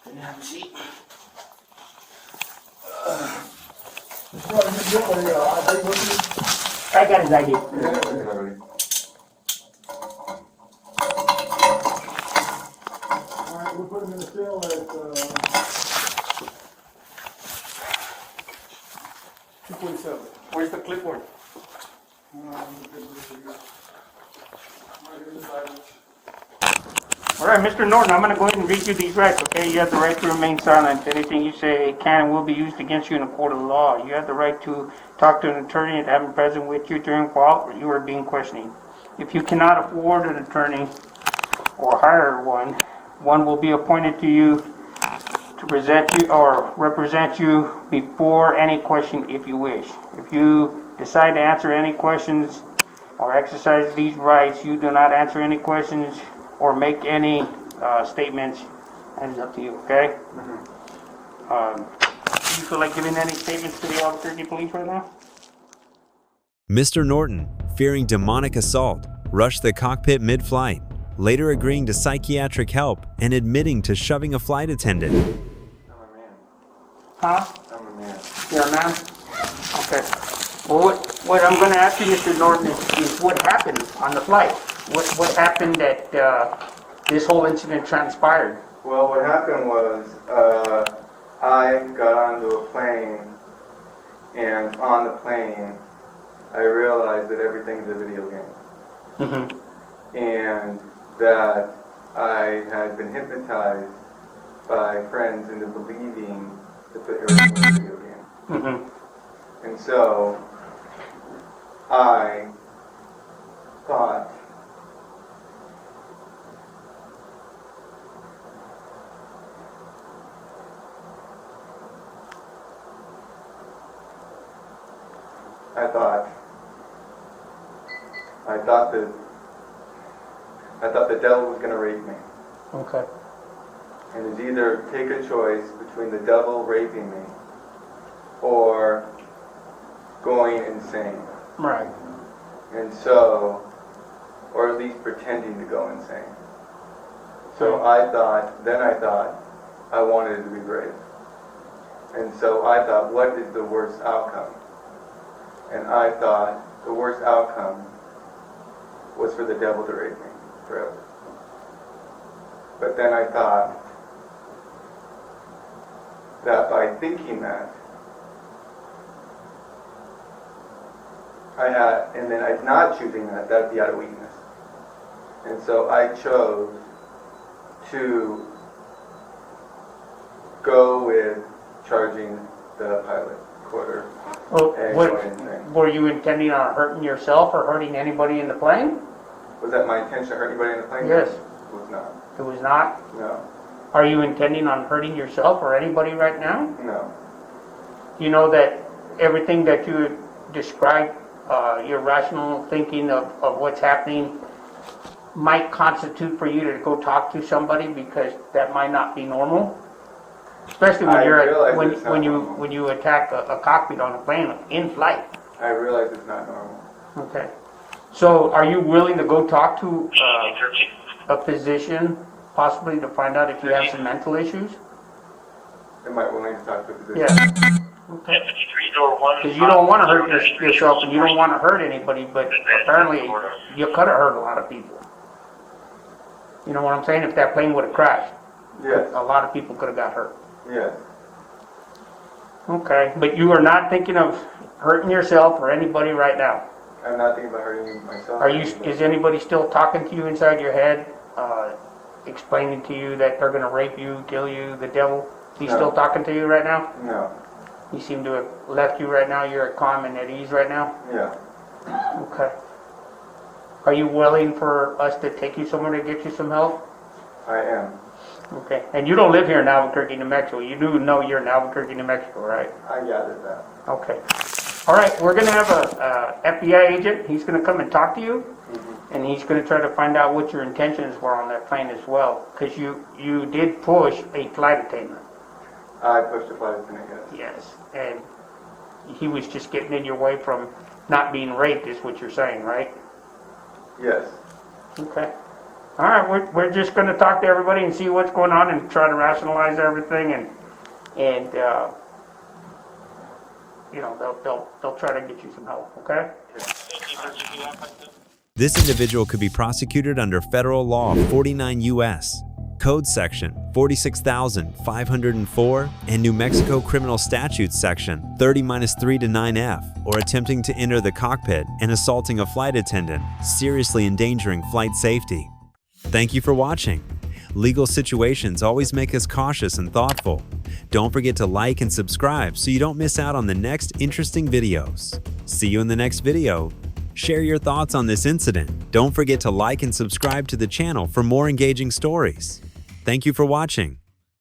Can you have a seat? I got his ID. Alright, we'll put him in the cell at 247. Where's the clipboard? All right, Mr. Norton, I'm going to go ahead and read you these rights, okay? You have the right to remain silent. Anything you say can and will be used against you in a court of law. You have the right to talk to an attorney and have him present with you during while you are being questioned. If you cannot afford an attorney or hire one, one will be appointed to you to present you or represent you before any question if you wish. If you decide to answer any questions or exercise these rights, you do not answer any questions or make any statements, and it's up to you, okay? Do you feel like giving any statements to the Albuquerque police right now? Mr. Norton, fearing demonic assault, rushed the cockpit mid-flight, later agreeing to psychiatric help and admitting to shoving a flight attendant. Huh? You're a man? Okay. Well, what I'm going to ask you, Mr. Norton, is what happened on the flight? What happened that this whole incident transpired? Well, what happened was I got onto a plane, and on the plane, I realized that everything's a video game. And that I had been hypnotized by friends into believing that everything was a video game. And so I thought the devil was going to rape me. Okay. And it's either take a choice between the devil raping me or going insane. Right. And so, or at least pretending to go insane. So I thought I wanted to be brave. And so I thought, what is the worst outcome? And I thought the worst outcome was for the devil to rape me forever. But then I thought that by thinking that, and then I'm not choosing that, that'd be out of weakness. And so I chose to go with charging the pilot quarter. Were you intending on hurting yourself or hurting anybody in the plane? Was that my intention to hurt anybody in the plane? Yes. It was not. It was not? No. Are you intending on hurting yourself or anybody right now? No. You know that everything that you described, your rational thinking of what's happening might constitute for you to go talk to somebody because that might not be normal? Especially when when you attack a cockpit on a plane in flight. I realize it's not normal. Okay. So are you willing to go talk to a physician, possibly to find out if you have some mental issues? Am I willing to talk to a physician? Yeah. Okay. Because you don't want to hurt yourself and you don't want to hurt anybody, but apparently you could have hurt a lot of people. You know what I'm saying? If that plane would have crashed, yes, a lot of people could have got hurt. Yes. Okay, but you are not thinking of hurting yourself or anybody right now? I'm not thinking about hurting myself. Is anybody still talking to you inside your head, explaining to you that they're going to rape you, kill you, the devil? He's still talking to you right now? No. He seemed to have left you right now? You're calm and at ease right now? Yeah. Okay. Are you willing for us to take you somewhere to get you some help? I am. Okay. And you don't live here in Albuquerque, New Mexico. You do know you're in Albuquerque, New Mexico, right? I gathered that. Okay. All right. We're going to have a FBI agent. He's going to come and talk to you. And he's going to try to find out what your intentions were on that plane as well. Because you did push a flight attendant. I pushed a flight attendant, yes. Yes. And he was just getting in your way from not being raped is what you're saying, right? Yes. Okay. All right, we're just going to talk to everybody and see what's going on and try to rationalize everything and you know, they'll try to get you some help, okay? This individual could be prosecuted under federal law 49 U.S. Code Section 46,504 and New Mexico Criminal Statutes Section 30-3 to 9F, or attempting to enter the cockpit and assaulting a flight attendant, seriously endangering flight safety. Thank you for watching. Legal situations always make us cautious and thoughtful. Don't forget to like and subscribe so you don't miss out on the next interesting videos. See you in the next video. Share your thoughts on this incident. Don't forget to like and subscribe to the channel for more engaging stories. Thank you for watching.